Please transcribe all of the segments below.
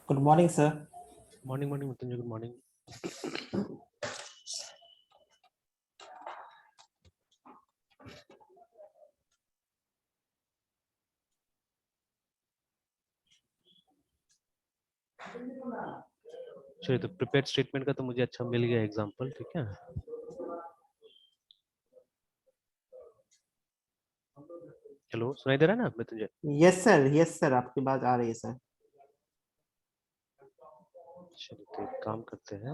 Good morning, sir. Morning, Mrityunjay. Good morning. चलिए, तो prepared statement का तो मुझे अच्छा मिल गया एग्जांपल, ठीक है। हेलो, सुनाई दे रहा है ना मृत्युंजय? Yes, sir. आपकी बात आ रही है, सर। चलिए, तो एक काम करते हैं,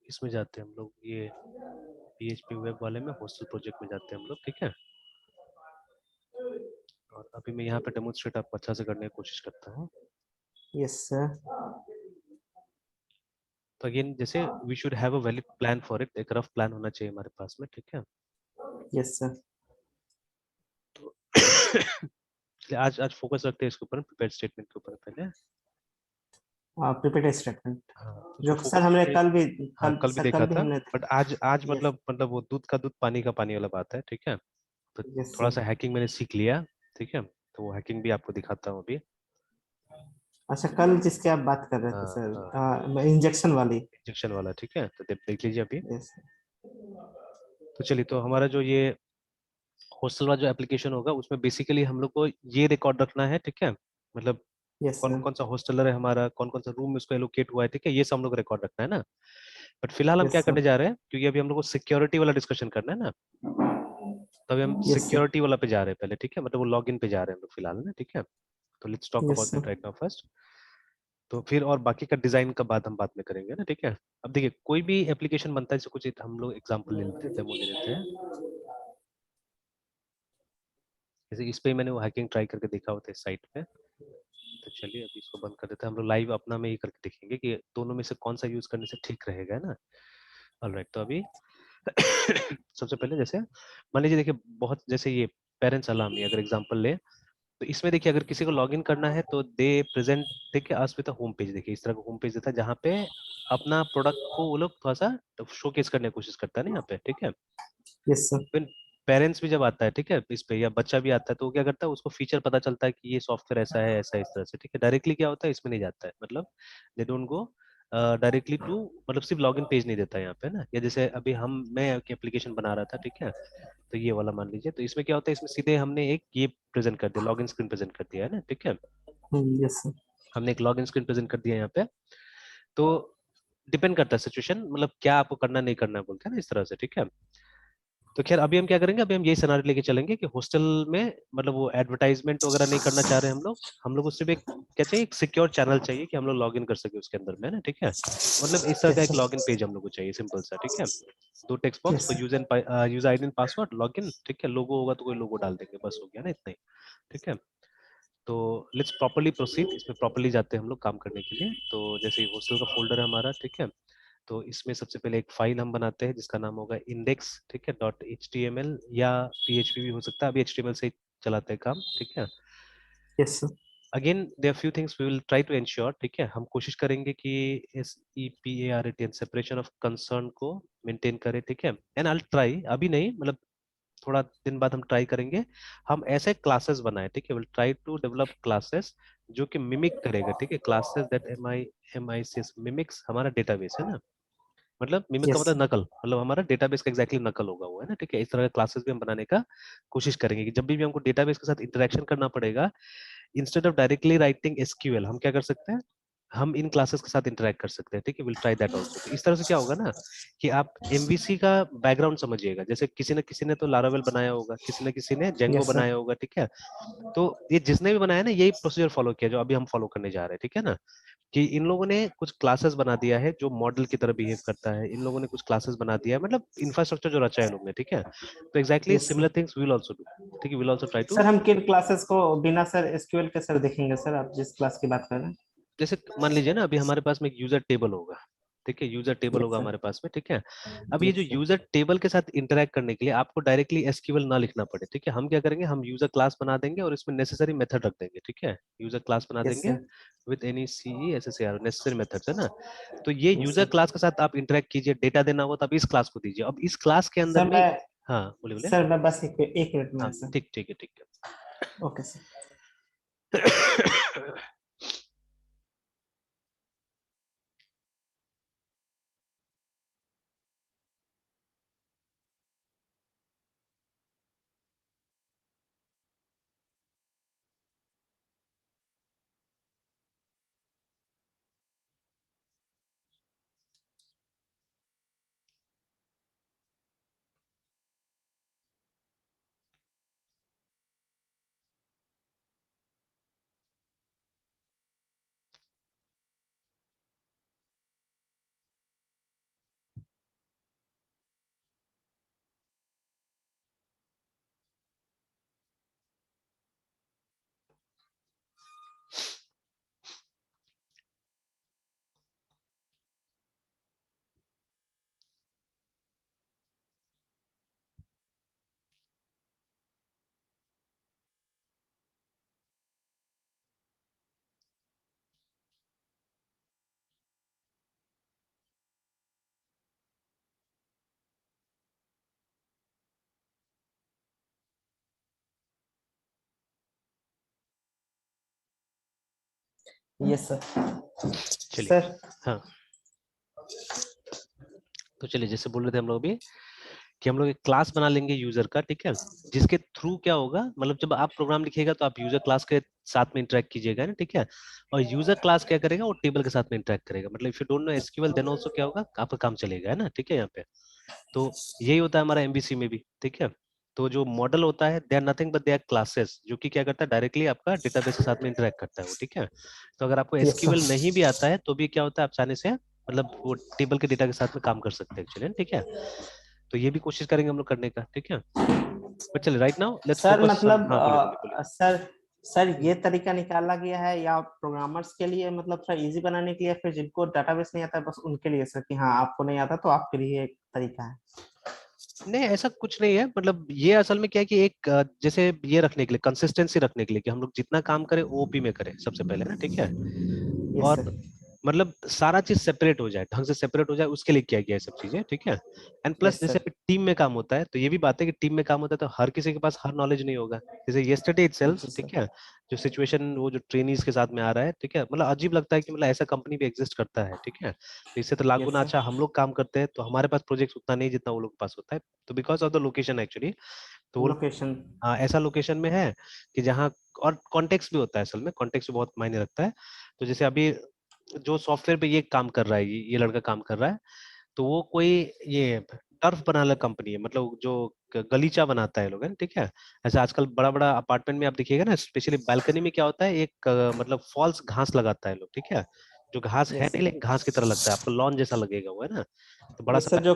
इसमें जाते हैं हम लोग, ये PHP वेब वाले में हॉस्टल प्रोजेक्ट में जाते हैं हम लोग, ठीक है। और अभी मैं यहाँ पे डेमोन्स्ट्रेट आपको अच्छा से करने की कोशिश करता हूँ। Yes, sir. तो अगेन, जैसे we should have a valid plan for it, एक रफ प्लान होना चाहिए हमारे पास में, ठीक है। Yes, sir. तो आज फोकस रखते हैं इसके ऊपर, प्रिपेयर्ड स्टेटमेंट के ऊपर पहले। Prepared statement. हाँ, तो जो उसको सर फोकस हमने करके, हाँ कल कल भी सर देखा कल भी था, हमने। बट आज Yes, मतलब वो दूध का दूध पानी का पानी वाला बात है, ठीक है। तो yes, थोड़ा sir. सा हैकिंग मैंने सीख लिया, ठीक है। तो वो हैकिंग भी आपको दिखाता हूँ अभी। अच्छा, कल जिसके आप बात कर रहे थे, हाँ हाँ, सर, इंजेक्शन वाली। इंजेक्शन वाला, ठीक है। तो देख लीजिए अभी। Yes, तो चलिए, तो हमारा जो ये हॉस्टल वाला जो एप्लीकेशन होगा, उसमें बेसिकली हम लोग को ये रिकॉर्ड रखना है, ठीक है। मतलब yes, कौन sir. कौन सा हॉस्टलर है हमारा, कौन कौन सा रूम उसको एलोकेट हुआ है, ठीक है। ये सब हम लोग रिकॉर्ड रखना है ना। बट फिलहाल हम क्या Yes, sir. करने जा रहे हैं, क्योंकि अभी हम लोग को सिक्योरिटी वाला डिस्कशन करना है ना। तो अभी हम Yes, sir. सिक्योरिटी वाला पे जा रहे हैं पहले, ठीक है। मतलब वो लॉगिन पे जा रहे हैं हम लोग फिलहाल ना, ठीक है। तो let's talk Yes, about sir. That right now first. तो फिर और बाकी का डिजाइन का बात हम बाद में करेंगे ना, ठीक है। अब देखिए, कोई भी एप्लीकेशन बनता है, जैसे कुछ हम लोग एग्जांपल ले लेते हैं, डेमो ले लेते हैं। जैसे इस पे मैंने वो हैकिंग ट्राई करके देखा होता है साइट पे। तो चलिए, अभी इसको बंद कर देते हैं, हम लोग लाइव अपना में ही करके देखेंगे कि दोनों में से कौन सा यूज करने से ठीक रहेगा, है ना। ऑलराइट, तो अभी सबसे पहले जैसे मान लीजिए, देखिए बहुत जैसे ये पेरेंट्स अलार्मी अगर एग्जांपल ले, तो इसमें देखिए अगर किसी को लॉगिन करना है तो दे प्रेजेंट, देखिए आज पे तो होम पेज, देखिए इस तरह का होम पेज देता है जहाँ पे अपना प्रोडक्ट को वो लोग थोड़ा सा शोकेस करने की कोशिश करता है ना यहाँ पे, ठीक है। Yes, sir. फिर पेरेंट्स भी जब आता है, ठीक है, इस पे, या बच्चा भी आता है, तो वो क्या करता है, उसको फीचर पता चलता है कि ये सॉफ्टवेयर ऐसा है, ऐसा इस तरह से, ठीक है। डायरेक्टली क्या होता है, इसमें नहीं जाता है, मतलब they don't go directly to, मतलब सिर्फ लॉगिन पेज नहीं देता है यहाँ पे ना। या जैसे अभी मैं एक एप्लीकेशन बना रहा था, ठीक है। तो ये वाला मान लीजिए, तो इसमें क्या होता है, इसमें सीधे हमने एक ये प्रेजेंट कर दिया, लॉगिन स्क्रीन प्रेजेंट कर दिया है ना, ठीक है। Yes, sir. हमने एक लॉगिन स्क्रीन प्रेजेंट कर दिया यहाँ पे। तो डिपेंड करता है सिचुएशन, मतलब क्या आपको करना नहीं करना बोलते हैं ना, इस तरह से, ठीक है। तो खैर, अभी हम क्या करेंगे, अभी हम यही सिनारियो लेके चलेंगे कि हॉस्टल में मतलब वो एडवर्टाइजमेंट वगैरह नहीं करना चाह रहे हम लोग को सिर्फ एक क्या चाहिए, एक सिक्योर चैनल चाहिए कि हम लोग लॉग इन कर सके उसके अंदर में ना, ठीक है। मतलब इस तरह का Yes, एक sir. लॉगिन पेज हम लोग को चाहिए, सिंपल सा, ठीक है। दो टेक्स्ट बॉक्स Yes, पर sir. User ID and password, login, ठीक है। लोगो होगा तो कोई लोगो डाल देंगे, बस हो गया ना, इतना ही, ठीक है। तो लेट्स प्रॉपर्ली प्रोसीड, इसमें प्रॉपर्ली जाते हैं हम लोग काम करने के लिए। तो जैसे हॉस्टल का फोल्डर है हमारा, ठीक है। तो इसमें सबसे पहले एक फाइल हम बनाते हैं जिसका नाम होगा इंडेक्स, ठीक है, डॉट HTML, या PHP भी हो सकता है, अभी HTML से ही चलाते हैं काम, ठीक है। Yes, sir. Again there few things we will try to ensure, ठीक है। हम कोशिश करेंगे कि SEPARET सेपरेशन ऑफ कंसर्न को मेंटेन करें, ठीक है। एंड आई ट्राई, अभी नहीं, मतलब थोड़ा दिन बाद हम ट्राई करेंगे, हम ऐसे क्लासेस बनाए, ठीक है। Will try to develop classes जो कि मिमिक करेगा, ठीक है। क्लासेस दैट MIMICS मिमिक्स हमारा डेटाबेस है ना। मतलब मिमिक का Yes, sir. मतलब नकल, मतलब हमारा डेटाबेस का एग्जैक्टली नकल होगा वो, है ना, ठीक है। इस तरह का क्लासेस भी हम बनाने का कोशिश करेंगे कि जब भी हमको डेटाबेस के साथ इंटरेक्शन करना पड़ेगा, instead of directly writing SQL, हम क्या कर सकते हैं, हम इन क्लासेस के साथ इंटरेक्ट कर सकते हैं, ठीक है। Will try that also. तो इस तरह से क्या होगा ना, कि आप MVC का बैकग्राउंड समझिएगा, जैसे किसी ने तो लारावेल बनाया होगा, किसी ने जेंगो Yes, sir. बनाया होगा, ठीक है। तो ये जिसने भी बनाया ना, यही प्रोसीजर फॉलो किया जो अभी हम फॉलो करने जा रहे हैं, ठीक है ना। कि इन लोगों ने कुछ क्लासेस बना दिया है जो मॉडल की तरह बिहेव करता है, इन लोगों ने कुछ क्लासेस बना दिया है, मतलब इंफ्रास्ट्रक्चर जो रचा है इन लोगों ने, ठीक है। तो exactly Yes, sir. Similar things we will also do, ठीक है। Will also try to, sir, हम किन क्लासेस को बिना सर एसक्यूएल के सर देखेंगे, सर आप जिस क्लास की बात कर रहे हैं? जैसे मान लीजिए ना, अभी हमारे पास में एक यूजर टेबल होगा, ठीक है। यूजर टेबल यस होगा सर। हमारे पास में, ठीक है। अब ये जो यस सर। यूजर टेबल के साथ इंटरेक्ट करने के लिए आपको डायरेक्टली SQL ना लिखना पड़े, ठीक है। हम क्या करेंगे, हम यूजर क्लास बना देंगे और इसमें नेसेसरी मेथड रख देंगे, ठीक है। यूजर क्लास बना यस देंगे sir. With any CESSAR necessary methods, है ना। तो ये यस यूजर सर। क्लास के साथ आप इंटरेक्ट कीजिए, डेटा देना हो तो आप इस क्लास को दीजिए। अब इस क्लास के अंदर सर में, मैं हाँ बोलिए बोलिए। सर मैं बस एक मिनट में हाँ, है सर। ठीक ठीक है, ठीक है। Okay sir. Yes sir. चलिए। सर हाँ, तो चलिए जैसे बोल रहे थे हम लोग अभी कि हम लोग एक क्लास बना लेंगे यूजर का, ठीक है, जिसके थ्रू क्या होगा, मतलब जब आप प्रोग्राम लिखिएगा तो आप यूजर क्लास के साथ में इंटरेक्ट कीजिएगा ना, ठीक है, और यूजर क्लास क्या करेगा, वो टेबल के साथ में इंटरेक्ट करेगा, मतलब if you don't know SQL then also क्या होगा, आपका काम चलेगा, है ना, ठीक है, यहाँ पे। तो यही होता है हमारा एमबीसी में भी, ठीक है। तो जो मॉडल होता है they are nothing but they are classes, जो कि क्या करता है, डायरेक्टली आपका डेटाबेस के साथ में इंटरेक्ट करता है वो, ठीक है। तो अगर आपको यस एसक्यूएल सर। नहीं भी आता है तो भी क्या होता है, आप चाहने से मतलब वो टेबल के डेटा के साथ में काम कर सकते हैं एक्चुअली, ठीक है। तो ये भी कोशिश करेंगे हम लोग करने का, ठीक है। बट चलिए right now let's sir focus on, मतलब हाँ बोलिए बोलिए बोलिए। सर सर हम्म। ये तरीका निकाला गया है या प्रोग्रामर्स के लिए, मतलब थोड़ा इजी बनाने के लिए, फिर जिनको डाटाबेस नहीं आता है बस उनके लिए सर, कि हाँ आपको नहीं आता तो आपके लिए एक तरीका है? नहीं ऐसा कुछ नहीं है, मतलब ये असल में क्या है कि एक जैसे ये रखने के लिए, कंसिस्टेंसी रखने के लिए, कि हम लोग जितना काम करें ओपी में करें सबसे पहले ना, ठीक है। यस और सर। मतलब सारा चीज सेपरेट हो जाए, ढंग से सेपरेट हो जाए, उसके लिए किया गया है सब चीजें, ठीक है। एंड प्लस यस जैसे सर। टीम में काम होता है तो ये भी बात है कि टीम में काम होता है तो हर किसी के पास हर नॉलेज नहीं होगा। जैसे येस्टरडे इटसेल्फ, जी सर। ठीक है, जो सिचुएशन वो जो ट्रेनीज के साथ में आ रहा है, ठीक है, मतलब अजीब लगता है कि मतलब ऐसा कंपनी भी एग्जिस्ट करता है, ठीक है। तो इससे तो लाख यस गुना सर। अच्छा हम लोग काम करते हैं, तो हमारे पास प्रोजेक्ट उतना नहीं जितना वो लोग के पास होता है। तो because of the location actually, तो वो लोकेशन। हाँ ऐसा लोकेशन में है कि जहाँ, और कॉन्टेक्स्ट भी होता है, असल में कॉन्टेक्स्ट भी बहुत मायने रखता है। तो जैसे अभी जो सॉफ्टवेयर पे ये काम कर रहा है, ये लड़का काम कर रहा है, तो वो कोई ये टर्फ बनाने वाला कंपनी है, मतलब जो गलीचा बनाता है लोग, है ठीक है। ऐसे आजकल बड़ा बड़ा अपार्टमेंट में आप देखिएगा ना, स्पेशली बालकनी में क्या होता है, एक मतलब फॉल्स घास लगाता है लोग, ठीक है, जो घास है यस नहीं सर। लेकिन घास की तरह लगता है, आपको लॉन जैसा लगेगा वो, है ना, तो बड़ा सा यस सर जो।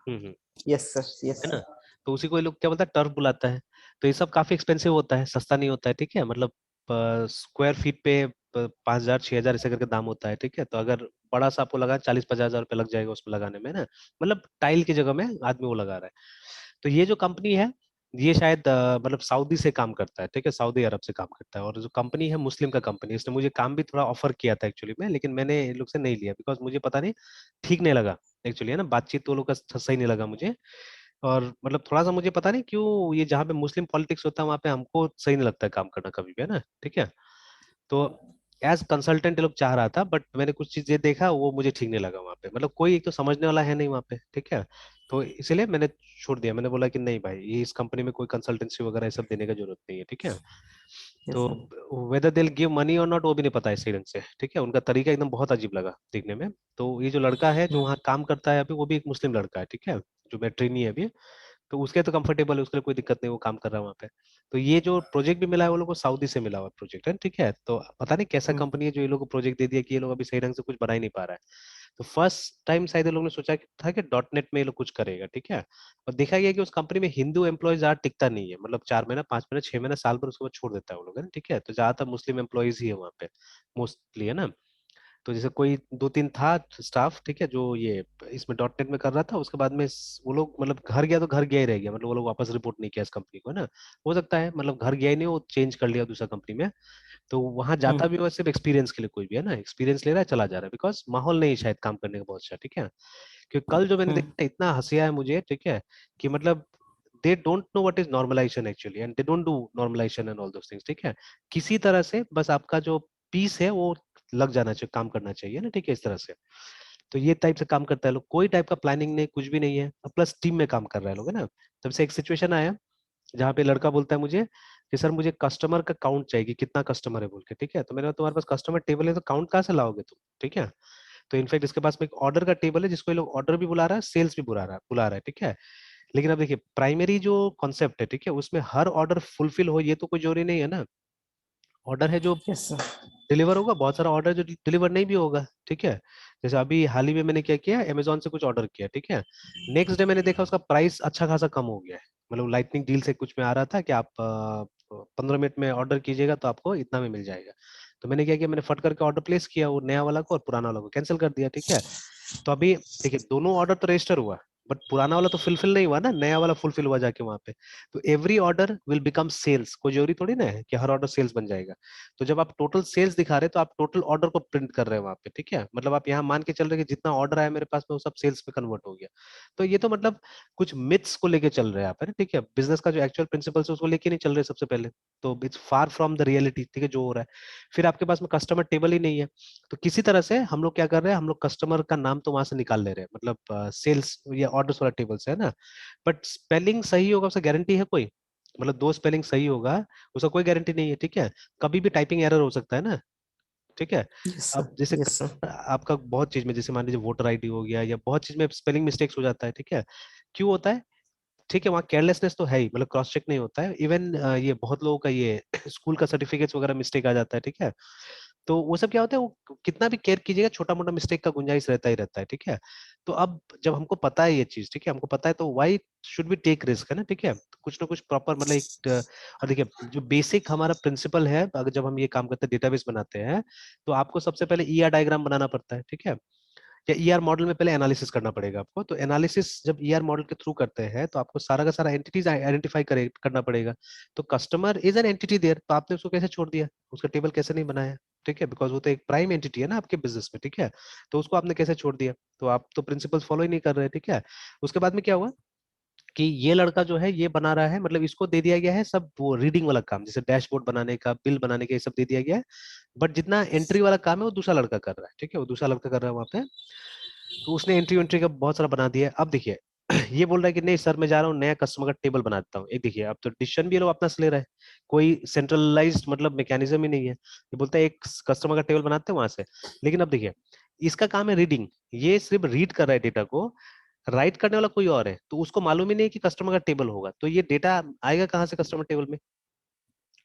है। Yes sir. यस है ना। सर। तो उसी को ये लोग क्या बोलता है, टर्फ बुलाता है। तो ये सब काफी एक्सपेंसिव होता है, सस्ता नहीं होता है, ठीक है, मतलब स्क्वायर फीट पे 5,000 6,000 ऐसे करके दाम होता है, ठीक है। तो अगर बड़ा सा आपको लगा 40-50 हजार रुपये लग जाएगा उसमें लगाने में ना, मतलब टाइल की जगह में आदमी वो लगा रहा है। तो ये जो कंपनी है, ये शायद मतलब सऊदी से काम करता है, ठीक है, सऊदी अरब से काम करता है, और जो कंपनी है मुस्लिम का कंपनी, इसने मुझे काम भी थोड़ा ऑफर किया था एक्चुअली में, लेकिन मैंने इन लोग से नहीं लिया, बिकॉज मुझे पता नहीं, ठीक नहीं लगा एक्चुअली, है ना, बातचीत तो लोग का सही नहीं लगा मुझे। और मतलब थोड़ा सा मुझे पता नहीं क्यों, ये जहाँ पे मुस्लिम पॉलिटिक्स होता है वहाँ पे हमको सही नहीं लगता है काम करना कभी भी, है ना, ठीक है। तो एज कंसल्टेंट ये लोग चाह रहा था, बट मैंने कुछ चीजें देखा वो मुझे ठीक नहीं लगा वहाँ पे, मतलब कोई एक तो समझने वाला है नहीं वहाँ पे, ठीक है। तो इसलिए मैंने छोड़ दिया, मैंने बोला कि नहीं भाई, ये इस कंपनी में कोई कंसल्टेंसी वगैरह ये सब देने का जरूरत नहीं है, ठीक है। यस तो सर। वेदर दिल गिव मनी और नॉट वो भी नहीं पता है सही ढंग से, ठीक है, उनका तरीका एकदम बहुत अजीब लगा देखने में। तो ये जो लड़का है जो वहाँ काम करता है अभी, वो भी एक मुस्लिम लड़का है, ठीक है, जो मैं ट्रेनी है अभी, तो उसके तो कंफर्टेबल है, उसके लिए कोई दिक्कत नहीं, वो काम कर रहा है वहाँ पे। तो ये जो प्रोजेक्ट भी मिला है वो लोग को सऊदी से मिला हुआ प्रोजेक्ट है, ठीक है। तो पता नहीं कैसा हम्म। कंपनी है जो ये लोग को प्रोजेक्ट दे दिया कि ये लोग अभी सही ढंग से कुछ बना ही नहीं पा रहा है। तो फर्स्ट टाइम शायद ये लोग ने सोचा कि था कि डॉट नेट में ये लोग कुछ करेगा, ठीक है। और देखा गया कि उस कंपनी में हिंदू एम्प्लॉयज ज्यादा टिकता नहीं है, मतलब 4 महीना 5 महीना 6 महीना साल भर उसके बाद छोड़ देता है वो लोग, है ना, ठीक है। तो ज्यादातर मुस्लिम एम्प्लॉयज ही है वहाँ पे मोस्टली, है ना। तो जैसे कोई 2-3 था स्टाफ, ठीक है, जो ये इसमें डॉट नेट में कर रहा था, उसके बाद में वो लोग मतलब घर गया तो घर गया ही रह गया, मतलब वो लोग वापस रिपोर्ट नहीं किया इस कंपनी को, है ना। हो सकता है मतलब घर गया ही नहीं, वो चेंज कर लिया दूसरा कंपनी में। तो वहां जाता भी हम्म। वो सिर्फ एक्सपीरियंस के लिए, कोई भी है ना, एक्सपीरियंस ले रहा है चला जा रहा है, बिकॉज माहौल नहीं है शायद काम करने का बहुत अच्छा, ठीक है। क्योंकि कल जो मैंने हम्म। देखा इतना हंसिया है मुझे, ठीक है, कि मतलब they don't know what is normalization actually, and they don't do normalization and all those things, ठीक है। किसी तरह से बस आपका जो पीस है वो लग जाना चाहिए, काम करना चाहिए ना, ठीक है, इस तरह से। तो ये टाइप से काम करता है लोग, कोई टाइप का प्लानिंग नहीं, कुछ भी नहीं है, प्लस टीम में काम कर रहा है लोग, है ना। तब से एक सिचुएशन आया जहाँ पे लड़का बोलता है मुझे कि सर मुझे कस्टमर का काउंट चाहिए, कि कितना कस्टमर है बोल के, ठीक है। तो मैंने कहा तुम्हारे पास कस्टमर टेबल है तो काउंट कहाँ से लाओगे तुम, ठीक है। तो इनफैक्ट इसके पास में एक ऑर्डर का टेबल है जिसको ये लोग ऑर्डर भी बुला रहा है, सेल्स भी बुला रहा है, ठीक है। लेकिन अब देखिए प्राइमरी जो कॉन्सेप्ट है, ठीक है, उसमें हर ऑर्डर फुलफिल हो ये तो कोई जरूरी नहीं है ना। ऑर्डर है जो यस सर। डिलीवर होगा, बहुत सारा ऑर्डर जो डिलीवर नहीं भी होगा, ठीक है। जैसे अभी हाल ही में मैंने क्या किया, अमेजोन से कुछ ऑर्डर किया, ठीक है। नेक्स्ट डे मैंने देखा उसका प्राइस अच्छा खासा कम हो गया है, मतलब लाइटनिंग डील से कुछ में आ रहा था कि आप 15 मिनट में ऑर्डर कीजिएगा तो आपको इतना में मिल जाएगा। तो मैंने क्या किया, मैंने फट करके ऑर्डर प्लेस किया, वो नया वाला को और पुराना वाला को कैंसिल कर दिया, ठीक है। तो अभी देखिए दोनों ऑर्डर तो रजिस्टर हुआ, बट पुराना वाला तो फुलफिल नहीं हुआ ना, नया वाला फुलफिल हुआ जाके वहां पे। तो every order will become sales, कोई जरूरी थोड़ी ना है कि हर ऑर्डर सेल्स बन जाएगा। तो जब आप टोटल सेल्स दिखा रहे हैं तो आप टोटल ऑर्डर को प्रिंट कर रहे हैं वहां पे, ठीक है। मतलब आप यहाँ मान के चल रहे हैं कि जितना ऑर्डर आया मेरे पास में वो सब सेल्स में कन्वर्ट हो गया। तो ये तो मतलब कुछ मिथ्स को लेके चल रहे हैं आप, है ना, ठीक है। बिजनेस का जो एक्चुअल प्रिंसिपल्स है उसको लेके नहीं चल रहे सबसे पहले। तो it's far from the reality, ठीक है, जो हो रहा है। फिर आपके पास में कस्टमर टेबल ही नहीं है, तो किसी तरह से हम लोग क्या कर रहे हैं, हम लोग कस्टमर का नाम तो वहां से निकाल ले रहे हैं, मतलब सेल्स या ऑर्डर्स वाला टेबल से, है ना। बट स्पेलिंग सही होगा उसका गारंटी है कोई, मतलब दो स्पेलिंग सही होगा उसका कोई गारंटी नहीं है, ठीक है। कभी भी टाइपिंग एरर हो सकता है ना, ठीक है। Yes sir. अब जैसे यस सर। आपका बहुत चीज में, जैसे मान लीजिए वोटर आईडी हो गया या बहुत चीज में स्पेलिंग मिस्टेक्स हो जाता है, ठीक है। क्यों होता है, ठीक है, वहाँ केयरलेसनेस तो है ही, मतलब क्रॉस चेक नहीं होता है। इवन ये बहुत लोगों का ये स्कूल का सर्टिफिकेट्स वगैरह मिस्टेक आ जाता है, ठीक है। तो वो सब क्या होता है, वो कितना भी केयर कीजिएगा छोटा मोटा मिस्टेक का गुंजाइश रहता ही रहता है, ठीक है। तो अब जब हमको पता है ये चीज, ठीक है, हमको पता है, तो why should be take risk, है ना, ठीक है। तो कुछ ना कुछ प्रॉपर मतलब एक और देखिए जो बेसिक हमारा प्रिंसिपल है, अगर जब हम ये काम करते हैं डेटाबेस बनाते हैं, तो आपको सबसे पहले ईआर डायग्राम बनाना पड़ता है, ठीक है। या ईआर मॉडल में पहले एनालिसिस करना पड़ेगा आपको। तो एनालिसिस जब ईआर मॉडल के थ्रू करते हैं तो आपको सारा का सारा एंटिटीज आइडेंटिफाई करना पड़ेगा। तो customer is an entity there, तो आपने उसको कैसे छोड़ दिया, उसका टेबल कैसे नहीं बनाया, ठीक है, बिकॉज वो तो एक प्राइम एंटिटी है ना आपके बिजनेस में, ठीक है। तो उसको आपने कैसे छोड़ दिया, तो आप तो प्रिंसिपल्स फॉलो ही नहीं कर रहे, ठीक है। उसके बाद में क्या हुआ कि ये लड़का जो है ये बना रहा है, मतलब इसको दे दिया गया है सब वो रीडिंग वाला काम, जैसे डैशबोर्ड बनाने का, बिल बनाने का, ये सब दे दिया गया है। बट जितना एंट्री वाला काम है वो दूसरा लड़का कर रहा है, ठीक है, वो दूसरा लड़का कर रहा है वहां पे। तो उसने एंट्री वेंट्री का बहुत सारा बना दिया है। अब देखिए ये बोल रहा है कि नहीं सर मैं जा रहा हूँ नया कस्टमर का टेबल बना देता हूँ। एक देखिए अब तो डिसीजन भी ये लोग अपना से ले रहा है, कोई सेंट्रलाइज्ड मतलब मैकेनिज्म ही नहीं है। ये बोलता है एक कस्टमर का टेबल बनाते हैं वहां से। लेकिन अब देखिए इसका काम है रीडिंग, ये सिर्फ रीड कर रहा है डेटा को, राइट करने वाला कोई और है, तो उसको मालूम ही नहीं कि कस्टमर का टेबल होगा। तो ये डेटा आएगा कहाँ से कस्टमर टेबल में,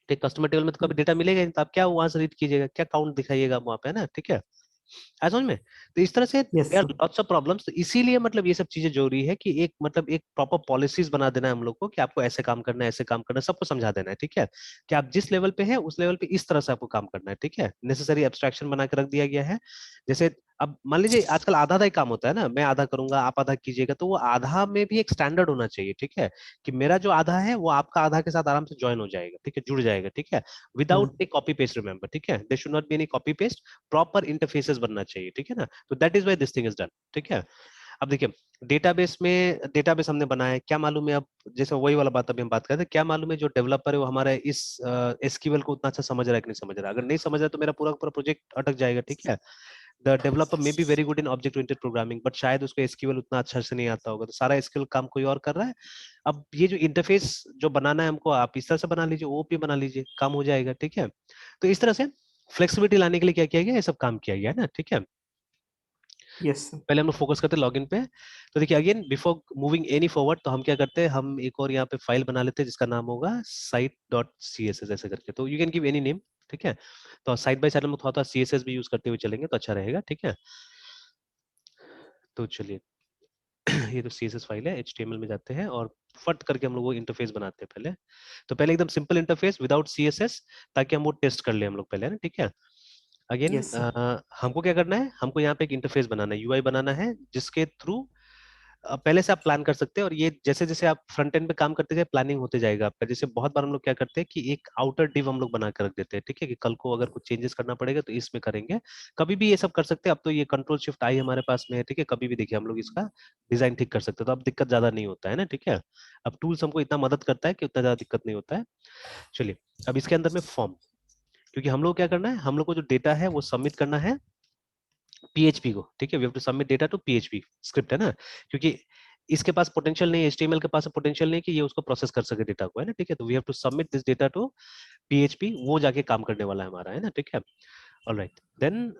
ठीक, कस्टमर टेबल में तो कभी डेटा मिलेगा ही नहीं, तो आप क्या वहां से रीड कीजिएगा, क्या काउंट दिखाइएगा वहां पे, है ना, ठीक है। आज समझ में। तो इस तरह से yes there are sir. Lots of problems, तो इसीलिए मतलब ये सब चीजें जरूरी है कि एक मतलब एक प्रॉपर पॉलिसीज बना देना है हम लोग को कि आपको ऐसे काम करना है, ऐसे काम करना है, सबको समझा देना है, ठीक है। कि आप जिस लेवल पे हैं उस लेवल पे इस तरह से आपको काम करना है, ठीक है। नेसेसरी एब्स्ट्रैक्शन बना के रख दिया गया है। जैसे अब मान लीजिए आजकल आधा आधा ही काम होता है ना, मैं आधा करूंगा आप आधा कीजिएगा, तो वो आधा में भी एक स्टैंडर्ड होना चाहिए, ठीक है। कि मेरा जो आधा है वो आपका आधा के साथ आराम से ज्वाइन हो जाएगा, ठीक है, जुड़ जाएगा, ठीक है। Without a copy paste, remember, ठीक है, there should not be any copy paste, proper interfaces बनना चाहिए, ठीक है ना। तो that is why this thing is done, ठीक है। अब देखिए डेटाबेस हमने बनाया है, क्या मालूम है अब, जैसे वही वाला बात अभी हम बात कर रहे थे, क्या मालूम है जो डेवलपर है वो हमारा इस एसक्यूएल को उतना अच्छा समझ रहा है कि नहीं समझ रहा है। अगर नहीं समझ रहा है तो मेरा पूरा पूरा प्रोजेक्ट अटक जाएगा, ठीक है। The developer may be very good in object oriented programming, but शायद उसको एसक्यूएल उतना अच्छा से नहीं आता होगा, तो सारा एसक्यूएल काम कोई और कर रहा है। अब ये जो इंटरफेस जो बनाना है हमको, आप इस तरह से बना लीजिए, ओपी बना लीजिए, काम हो जाएगा, ठीक है। तो इस तरह से फ्लेक्सिबिलिटी लाने के लिए क्या किया गया, ये सब काम किया गया है ना, ठीक है। Yes sir. पहले हम लोग फोकस करते हैं लॉगिन पे। तो देखिए again before moving any forward, तो हम क्या करते हैं, हम एक और यहाँ पे फाइल बना लेते हैं जिसका नाम होगा site dot C S S ऐसे करके, तो you can give any name, ठीक है। तो साइड बाय साइड हम थोड़ा थोड़ा सी एस एस भी यूज करते हुए चलेंगे तो अच्छा रहेगा, ठीक है। तो चलिए ये तो सी एस एस फाइल है, HTML में जाते हैं और फट करके हम लोग वो इंटरफेस बनाते हैं पहले। तो पहले एकदम सिंपल इंटरफेस विदाउट CSS, ताकि हम वो टेस्ट कर ले हम लोग पहले, है ना, ठीक है। Again yes sir. हमको क्या करना है, हमको यहाँ पे एक इंटरफेस बनाना है, UI बनाना है, जिसके थ्रू पहले से आप प्लान कर सकते हैं, और ये जैसे जैसे आप फ्रंट एंड पे काम करते जाए प्लानिंग होते जाएगा आपका। जैसे बहुत बार हम लोग क्या करते हैं कि एक आउटर डिव हम लोग बना कर रख देते हैं, ठीक है, कि कल को अगर कुछ चेंजेस करना पड़ेगा तो इसमें करेंगे। कभी भी ये सब कर सकते हैं। अब तो ये कंट्रोल शिफ्ट आई हमारे पास में है, ठीक है, कभी भी देखिए हम लोग इसका डिजाइन ठीक कर सकते हैं, तो अब दिक्कत ज्यादा नहीं होता है ना, ठीक है। अब टूल्स हमको इतना मदद करता है कि उतना ज्यादा दिक्कत नहीं होता है। चलिए, अब इसके अंदर में फॉर्म, क्योंकि हम लोग क्या करना है, हम लोग को जो डेटा है वो सबमिट करना है पीएचपी को, ठीक है। We have to submit data to PHP script, है ना, क्योंकि इसके पास पोटेंशियल नहीं है, एचटीएमएल के पास पोटेंशियल नहीं है कि ये उसको प्रोसेस कर सके डेटा को, है ना, ठीक है। तो we have to submit this data to PHP, वो जाके काम करने वाला है हमारा, है ना, ठीक है। ऑलराइट, देन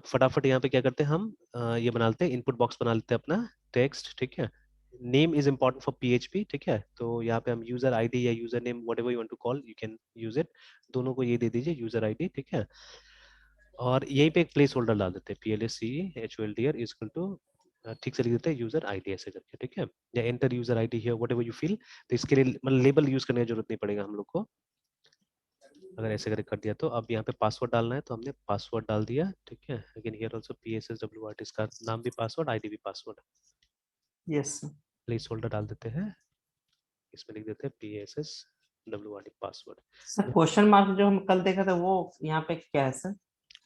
फटाफट यहाँ पे क्या करते हैं हम, ये बना लेते हैं, इनपुट बॉक्स बना लेते हैं अपना टेक्स्ट, ठीक है। Name is important for PHP, ठीक है। तो यहाँ पे हम यूजर आईडी या user name whatever you want to call you can use it, दोनों को ये दे दीजिए यूजर आईडी, ठीक है। और यहीं पे एक प्लेस होल्डर डाल देते हैं, PLACEHOLDR इक्वल टू, ठीक से लिख देते हैं यूजर आईडी ऐसे करके, ठीक है, या enter user ID here what ever you feel. तो इसके लिए मतलब लेबल यूज करने की जरूरत नहीं पड़ेगा हम लोग को, अगर ऐसे करके कर दिया तो। अब यहाँ पे पासवर्ड डालना है तो हमने पासवर्ड डाल दिया, ठीक है। अगेन हियर आल्सो PSSWRT, इसका नाम भी पासवर्ड, आईडी भी पासवर्ड, यस प्लेस होल्डर डाल देते हैं, इसमें लिख देते हैं PSSWRT sir. Password. Question mark जो हम कल देखा था वो यहाँ पे क्या है सर?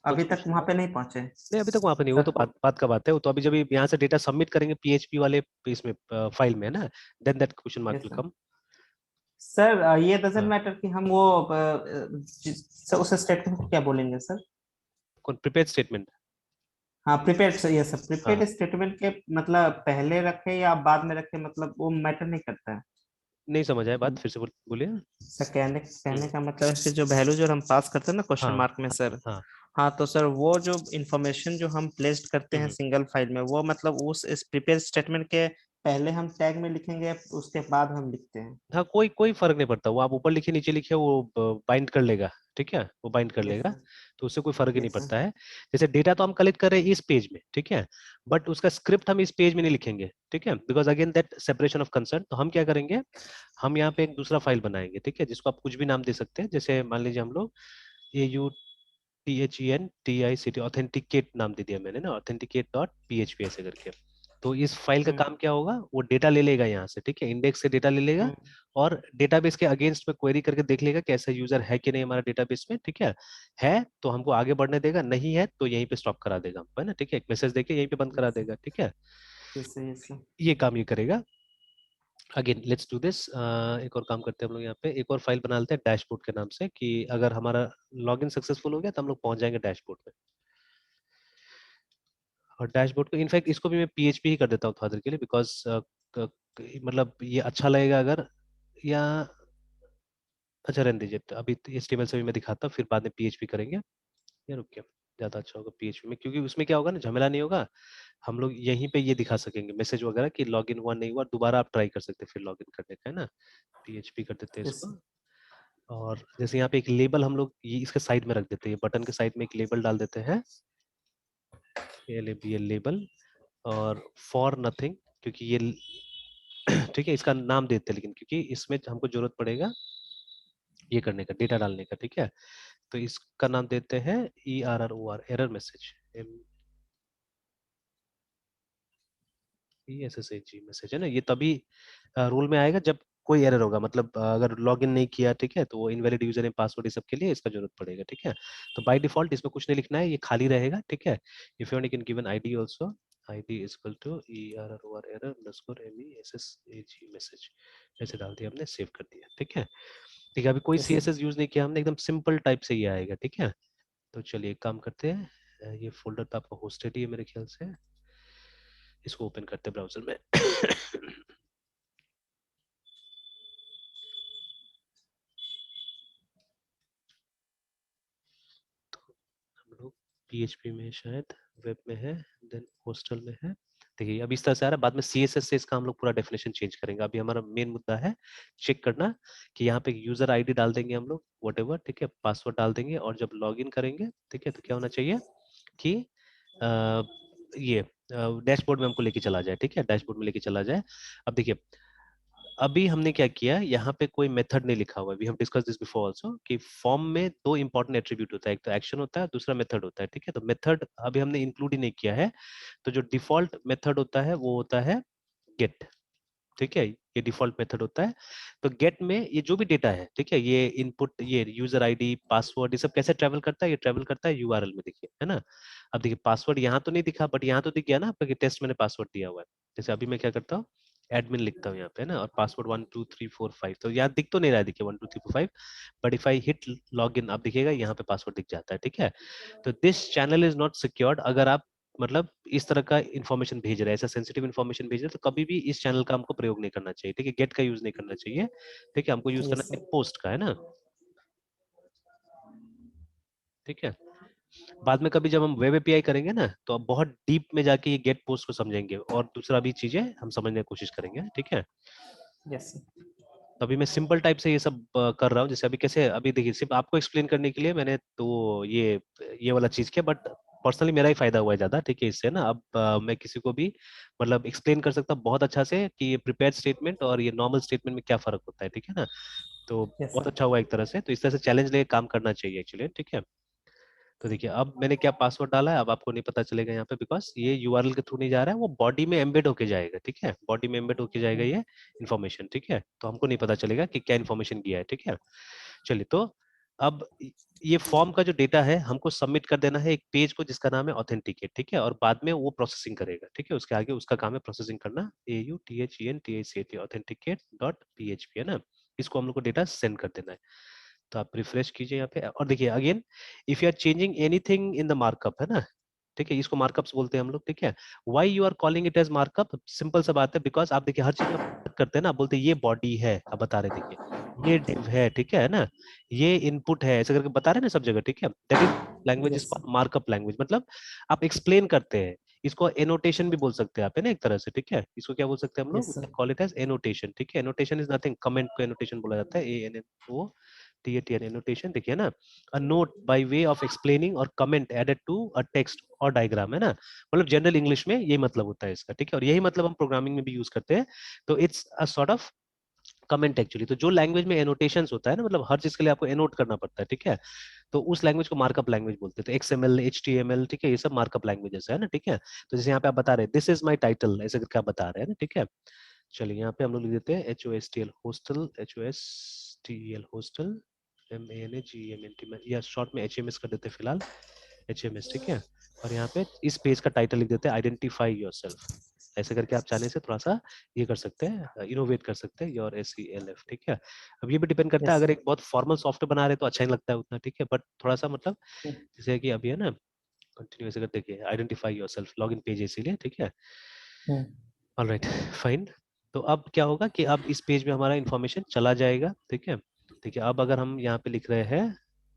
कौन अभी सा तक क्वेश्चन वहां मार्क? पे नहीं पहुंचे नहीं, अभी तक वहां पे नहीं, वो सर तो बात बात का बात है, वो तो अभी जब यहाँ से डेटा सबमिट करेंगे पीएचपी वाले इसमें फाइल में, है ना, then that question mark yes will sir. Come. Sir ये डजेंट हाँ, मैटर कि हम वो सर उस स्टेटमेंट को क्या बोलेंगे सर? कौन प्रिपेयर्ड स्टेटमेंट? हाँ प्रिपेयर्ड, ये सर हाँ, प्रिपेयर्ड स्टेटमेंट के मतलब पहले रखे या बाद में रखे, मतलब वो मैटर नहीं करता है। नहीं समझ आया बात, फिर से बोलिए। सर कहने हम्म, कहने का मतलब है कि जो वैल्यू जो हम पास करते हैं ना क्वेश्चन हाँ मार्क में सर, हाँ। हाँ तो सर वो जो इंफॉर्मेशन जो हम प्लेस्ड करते हैं हम्म, सिंगल फाइल में, वो मतलब उस प्रिपेयर स्टेटमेंट के पहले हम टैग में लिखेंगे, उसके बाद हम लिखते हैं? हाँ, कोई कोई फर्क नहीं पड़ता, वो आप ऊपर लिखे नीचे लिखे वो बाइंड कर लेगा, ठीक है, वो बाइंड कर यस लेगा। सर। तो उससे कोई फर्क ही नहीं यस सर। पड़ता है। जैसे डेटा तो हम कलेक्ट कर रहे हैं इस पेज में, ठीक है, बट उसका स्क्रिप्ट हम इस पेज में नहीं लिखेंगे, ठीक है, because again that separation of concern. तो हम क्या करेंगे, हम यहाँ पे एक दूसरा फाइल बनाएंगे, ठीक है, जिसको आप कुछ भी नाम दे सकते हैं। जैसे मान लीजिए हम लोग AUTHENTICT ऑथेंटिकेट नाम दे दिया मैंने ना, authenticate.php ऐसे करके। तो इस फाइल का हम्म। काम क्या होगा, वो डेटा ले लेगा यहाँ से, ठीक है, इंडेक्स से डेटा ले लेगा, हम्म। और डेटाबेस के अगेंस्ट में क्वेरी करके देख लेगा कि ऐसा यूजर है कि नहीं हमारा डेटाबेस में, ठीक है तो हमको आगे बढ़ने देगा, नहीं है तो यहीं पे स्टॉप करा देगा हमको, है ना, ठीक है, एक मैसेज देके यहीं पे बंद करा यस सर। देगा, ठीक है। Yes sir. Yes sir. ये काम ये करेगा। अगेन लेट्स डू दिस, एक और काम करते हैं हम लोग, यहाँ पे एक और फाइल बना लेते हैं डैशबोर्ड के नाम से, कि अगर हमारा लॉगिन सक्सेसफुल हो गया तो हम लोग पहुंच जाएंगे डैशबोर्ड में। और डैशबोर्ड को इनफैक्ट इसको भी मैं पीएचपी ही कर देता हूँ थोड़ा देर के लिए, बिकॉज मतलब ये अच्छा लगेगा अगर, या अच्छा रहने दीजिए, तो अभी HTML से भी मैं दिखाता हूँ, फिर बाद में पीएचपी करेंगे। या रुक, ज्यादा अच्छा होगा पीएचपी में, क्योंकि उसमें क्या होगा ना, झमेला नहीं होगा। हम लोग यहीं पे ये दिखा सकेंगे मैसेज वगैरह कि लॉगिन हुआ नहीं हुआ, दोबारा आप ट्राई कर सकते हैं फिर लॉगिन करने का, है ना। पीएचपी कर देते हैं यस इसको। सर। और जैसे यहाँ पे एक लेबल हम लोग ये इसके साइड में रख देते हैं, बटन के साइड में एक लेबल डाल देते हैं, ये लेबल, और फॉर नथिंग, क्योंकि ये ठीक है, इसका नाम देते हैं, लेकिन क्योंकि इसमें हमको जरूरत पड़ेगा ये करने का, डेटा डालने का, ठीक है। तो इसका नाम देते हैं ERROR, error message, ESSAG message, है ना। ये तभी रूल में आएगा जब कोई एरर होगा, मतलब अगर लॉगिन नहीं किया, ठीक है, तो वो इनवैलिड यूजर नेम पासवर्ड, इस सब के लिए इसका जरूरत पड़ेगा, ठीक है। तो बाय डिफॉल्ट इसमें कुछ नहीं लिखना है, ये खाली रहेगा, ठीक है। If you can given ID also, ID is equal to ERROR error underscore MESSAG message, ऐसे डाल दिया हमने, सेव कर दिया, ठीक है। ठीक है, अभी कोई यस सर। CSS यूज नहीं किया हमने, एकदम सिंपल टाइप से ये आएगा, ठीक है। तो चलिए एक काम करते हैं, ये फोल्डर तो आपका होस्टेड ही है मेरे ख्याल से, इसको ओपन करते हैं ब्राउजर में। तो हम लोग PHP में शायद, वेब में है, देन होस्टल में है। देखिए अब इस तरह से आ रहा है, बाद में CSS से इसका हम लोग पूरा डेफिनेशन चेंज करेंगे। अभी हमारा मेन मुद्दा है चेक करना कि यहाँ पे यूजर आईडी डाल देंगे हम लोग वट एवर, ठीक है, पासवर्ड डाल देंगे, और जब लॉग इन करेंगे, ठीक है, तो क्या होना चाहिए कि अ, ये डैशबोर्ड में हमको लेके चला जाए, ठीक है, डैशबोर्ड में लेके चला जाए। अब देखिए, अभी हमने क्या किया, यहाँ पे कोई मेथड नहीं लिखा हुआ है, we have discuss this before also, कि फॉर्म में दो इंपॉर्टेंट एट्रीब्यूट होता है, एक तो एक्शन होता है, दूसरा मेथड होता है, ठीक है। तो मेथड अभी हमने इंक्लूड ही नहीं किया है। तो जो डिफॉल्ट मेथड होता है वो होता है गेट, ठीक है, ये डिफॉल्ट मेथड होता है। तो गेट में ये जो भी डेटा है, ठीक है, ये इनपुट, ये यूजर आईडी, पासवर्ड, ये सब कैसे ट्रेवल करता है, ये ट्रेवल करता है यूआरएल में, देखिए, है ना। अब देखिए पासवर्ड यहाँ तो नहीं दिखा, बट यहाँ तो दिख गया ना आपका कि टेस्ट मैंने पासवर्ड दिया हुआ है। जैसे अभी मैं क्या करता हूँ, एडमिन लिखता हूँ यहाँ पे, है ना, और पासवर्ड 12345, तो यहाँ दिख तो नहीं रहा है, देखिए 12345, but if I hit log in, आप देखिएगा यहाँ पे पासवर्ड दिख जाता है, ठीक है। तो this channel is not secured. अगर आप मतलब इस तरह का इन्फॉर्मेशन भेज रहे हैं, ऐसा सेंसिटिव इन्फॉर्मेशन भेज रहे हैं, तो कभी भी इस चैनल का हमको प्रयोग नहीं करना चाहिए, ठीक है, गेट का यूज नहीं करना चाहिए, ठीक है, हमको यूज करना यस चाहिए सर। पोस्ट का, है ना, ठीक है। बाद में कभी जब हम वेब एपीआई करेंगे ना, तो अब बहुत डीप में जाके ये गेट पोस्ट को समझेंगे और दूसरा भी चीजें हम समझने की कोशिश करेंगे, ठीक है। Yes sir. तो अभी मैं सिंपल टाइप से ये सब कर रहा हूँ, जैसे अभी कैसे, अभी देखिए सिर्फ आपको एक्सप्लेन करने के लिए मैंने तो ये वाला चीज किया, बट पर्सनली मेरा ही फायदा हुआ है ज्यादा, ठीक है, इससे ना। अब मैं किसी को भी मतलब एक्सप्लेन कर सकता हूँ बहुत अच्छा से कि ये प्रिपेयर्ड स्टेटमेंट और ये नॉर्मल स्टेटमेंट में क्या फर्क होता है, ठीक है ना। तो यस बहुत सर। अच्छा हुआ एक तरह से, तो इस तरह से चैलेंज लेके काम करना चाहिए एक्चुअली, ठीक है। तो देखिए अब मैंने क्या पासवर्ड डाला है, अब आपको नहीं पता चलेगा यहाँ पे, बिकॉज ये यूआरएल के थ्रू नहीं जा रहा है, वो बॉडी में एम्बेड होके जाएगा, ठीक है, बॉडी में एम्बेड होके जाएगा ये इन्फॉर्मेशन, ठीक है। तो हमको नहीं पता चलेगा कि क्या इन्फॉर्मेशन गया है, ठीक है। चलिए, तो अब ये फॉर्म का जो डेटा है हमको सबमिट कर देना है एक पेज को जिसका नाम है ऑथेंटिकेट, ठीक है, और बाद में वो प्रोसेसिंग करेगा, ठीक है, उसके आगे उसका काम है प्रोसेसिंग करना, AUTHENTICAT ऑथेंटिकेट डॉट PHP, है ना। इसको हम लोग को डेटा सेंड कर देना है। तो आप रिफ्रेश कीजिए यहाँ पे और देखिए again, if you are changing anything in the markup, है ना, ठीक है, इसको मार्कअप्स बोलते हैं हम लोग, ठीक है। Why you are calling it as markup, simple सा बात है, बिकॉज आप देखिए हर चीज में आप करते हैं ना, आप बोलते हैं ये बॉडी है, आप बता रहे, देखिए ये डिव है, ठीक है ना, ये इनपुट है, ऐसे करके बता रहे हैं ना सब जगह, ठीक है। दैट इज लैंग्वेज, यस इसको मार्कअप लैंग्वेज, मतलब आप एक्सप्लेन करते हैं। इसको एनोटेशन भी बोल सकते हैं आप, है ना, एक तरह से, ठीक है। इसको क्या बोल सकते हैं हम लोग, yes sir. Call it as annotation, ठीक है। एनोटेशन इज नथिंग, कमेंट को एनोटेशन बोला जाता है, ANNOTATN एनोटेशन, देखिए ना, a note by way of explaining और comment added to a text और डायग्राम, है ना, मतलब जनरल इंग्लिश में यही मतलब होता है इसका, ठीक है, और यही मतलब हम प्रोग्रामिंग में भी यूज करते हैं। तो it's a sort of comment actually. तो जो लैंग्वेज में एनोटेशंस होता है ना, मतलब हर चीज के लिए आपको एनोट करना पड़ता है, ठीक है, तो उस लैंग्वेज को मार्कअप लैंग्वेज बोलते हैं। तो XML, HTML, ठीक है, ये सब मार्कअप लैंग्वेजेस है ना, ठीक है। तो जैसे यहाँ पे आप बता रहे हैं दिस इज माई टाइटल, ऐसे करके आप बता रहे हैं ना, ठीक है। चलिए यहाँ पे हम लोग लिख देते हैं HOSTL hostel, HOSTL hostel, MANAGEMNT में, या शॉर्ट में HMS कर देते हैं फिलहाल, HMS, ठीक है। और यहाँ पे इस पेज का टाइटल लिख देते हैं आइडेंटिफाई योरसेल्फ, ऐसे करके आप चाहने से थोड़ा सा ये कर सकते हैं, इनोवेट कर सकते हैं, योर SELF, ठीक है। अब ये भी डिपेंड करता है, यस अगर सर। एक बहुत फॉर्मल सॉफ्टवेयर बना रहे तो अच्छा नहीं लगता है उतना, ठीक है, बट थोड़ा सा मतलब जैसे कि अभी है ना, कंटिन्यू ऐसे कर देखिए, आइडेंटिफाई योरसेल्फ लॉगिन पेज इसीलिए, ठीक है। Alright, fine. तो अब क्या होगा कि अब इस पेज में हमारा इंफॉर्मेशन चला जाएगा, ठीक है। ठीक है, अब अगर हम यहाँ पे लिख रहे हैं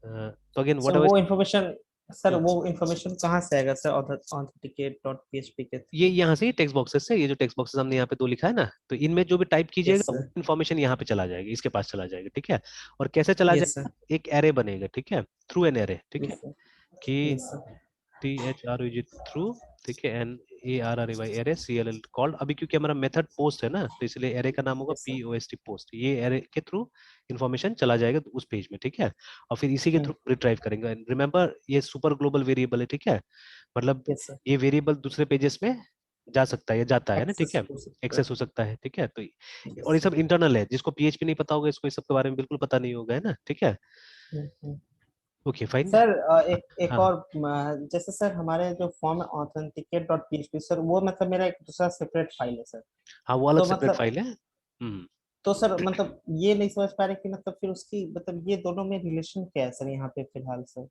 तो अगेन व्हाट सो एवर, वो इन्फॉर्मेशन, सर वो इन्फॉर्मेशन कहाँ से आएगा सर, ऑथेंटिकेट डॉट पीएचपी के ये थ्रू? यहाँ से टेक्स्ट बॉक्सेस से, ये जो टेक्स्ट बॉक्सेस हमने यहाँ पे दो लिखा है ना, तो इनमें जो भी टाइप यस कीजिएगा वो सर। इन्फॉर्मेशन यहाँ पे चला जाएगा, इसके पास चला जाएगा, ठीक है। और कैसे चला यस सर। जाएगा, एक एरे बनेगा, ठीक है, थ्रू एन एरे, ठीक है, यस सर। कि यस सर। THRUG थ्रू, ठीक है, ARRAY एरे CLL कॉल्ड। अभी क्योंकि हमारा मेथड पोस्ट है ना, तो इसलिए एरे का नाम होगा यस सर। POST पोस्ट, ये एरे के थ्रू इन्फॉर्मेशन चला जाएगा उस पेज में, ठीक है। और फिर इसी के थ्रू रिट्राइव करेंगे। रिमेंबर ये सुपर ग्लोबल वेरिएबल है, ठीक है, मतलब यस सर। ये वेरिएबल दूसरे पेजेस में जा सकता है या जाता है ना, ठीक एक्सेस है, हो सकता एक्सेस हो है। सकता है, ठीक है। तो और यस। ये सब इंटरनल है, जिसको PHP नहीं पता होगा इसको इस सब के बारे में बिल्कुल पता नहीं होगा, है ना, ठीक है। Okay fine. सर एक एक हाँ और जैसे सर हमारे जो फॉर्म है ऑथेंटिकेट डॉट पीएचपी सर, वो मतलब मेरा एक दूसरा सेपरेट फाइल है सर। हाँ, वो अलग तो सेपरेट मतलब, फाइल है। हम्म। तो सर मतलब ये नहीं समझ पा रहे कि मतलब फिर उसकी मतलब ये दोनों में रिलेशन क्या है सर यहाँ पे फिलहाल सर?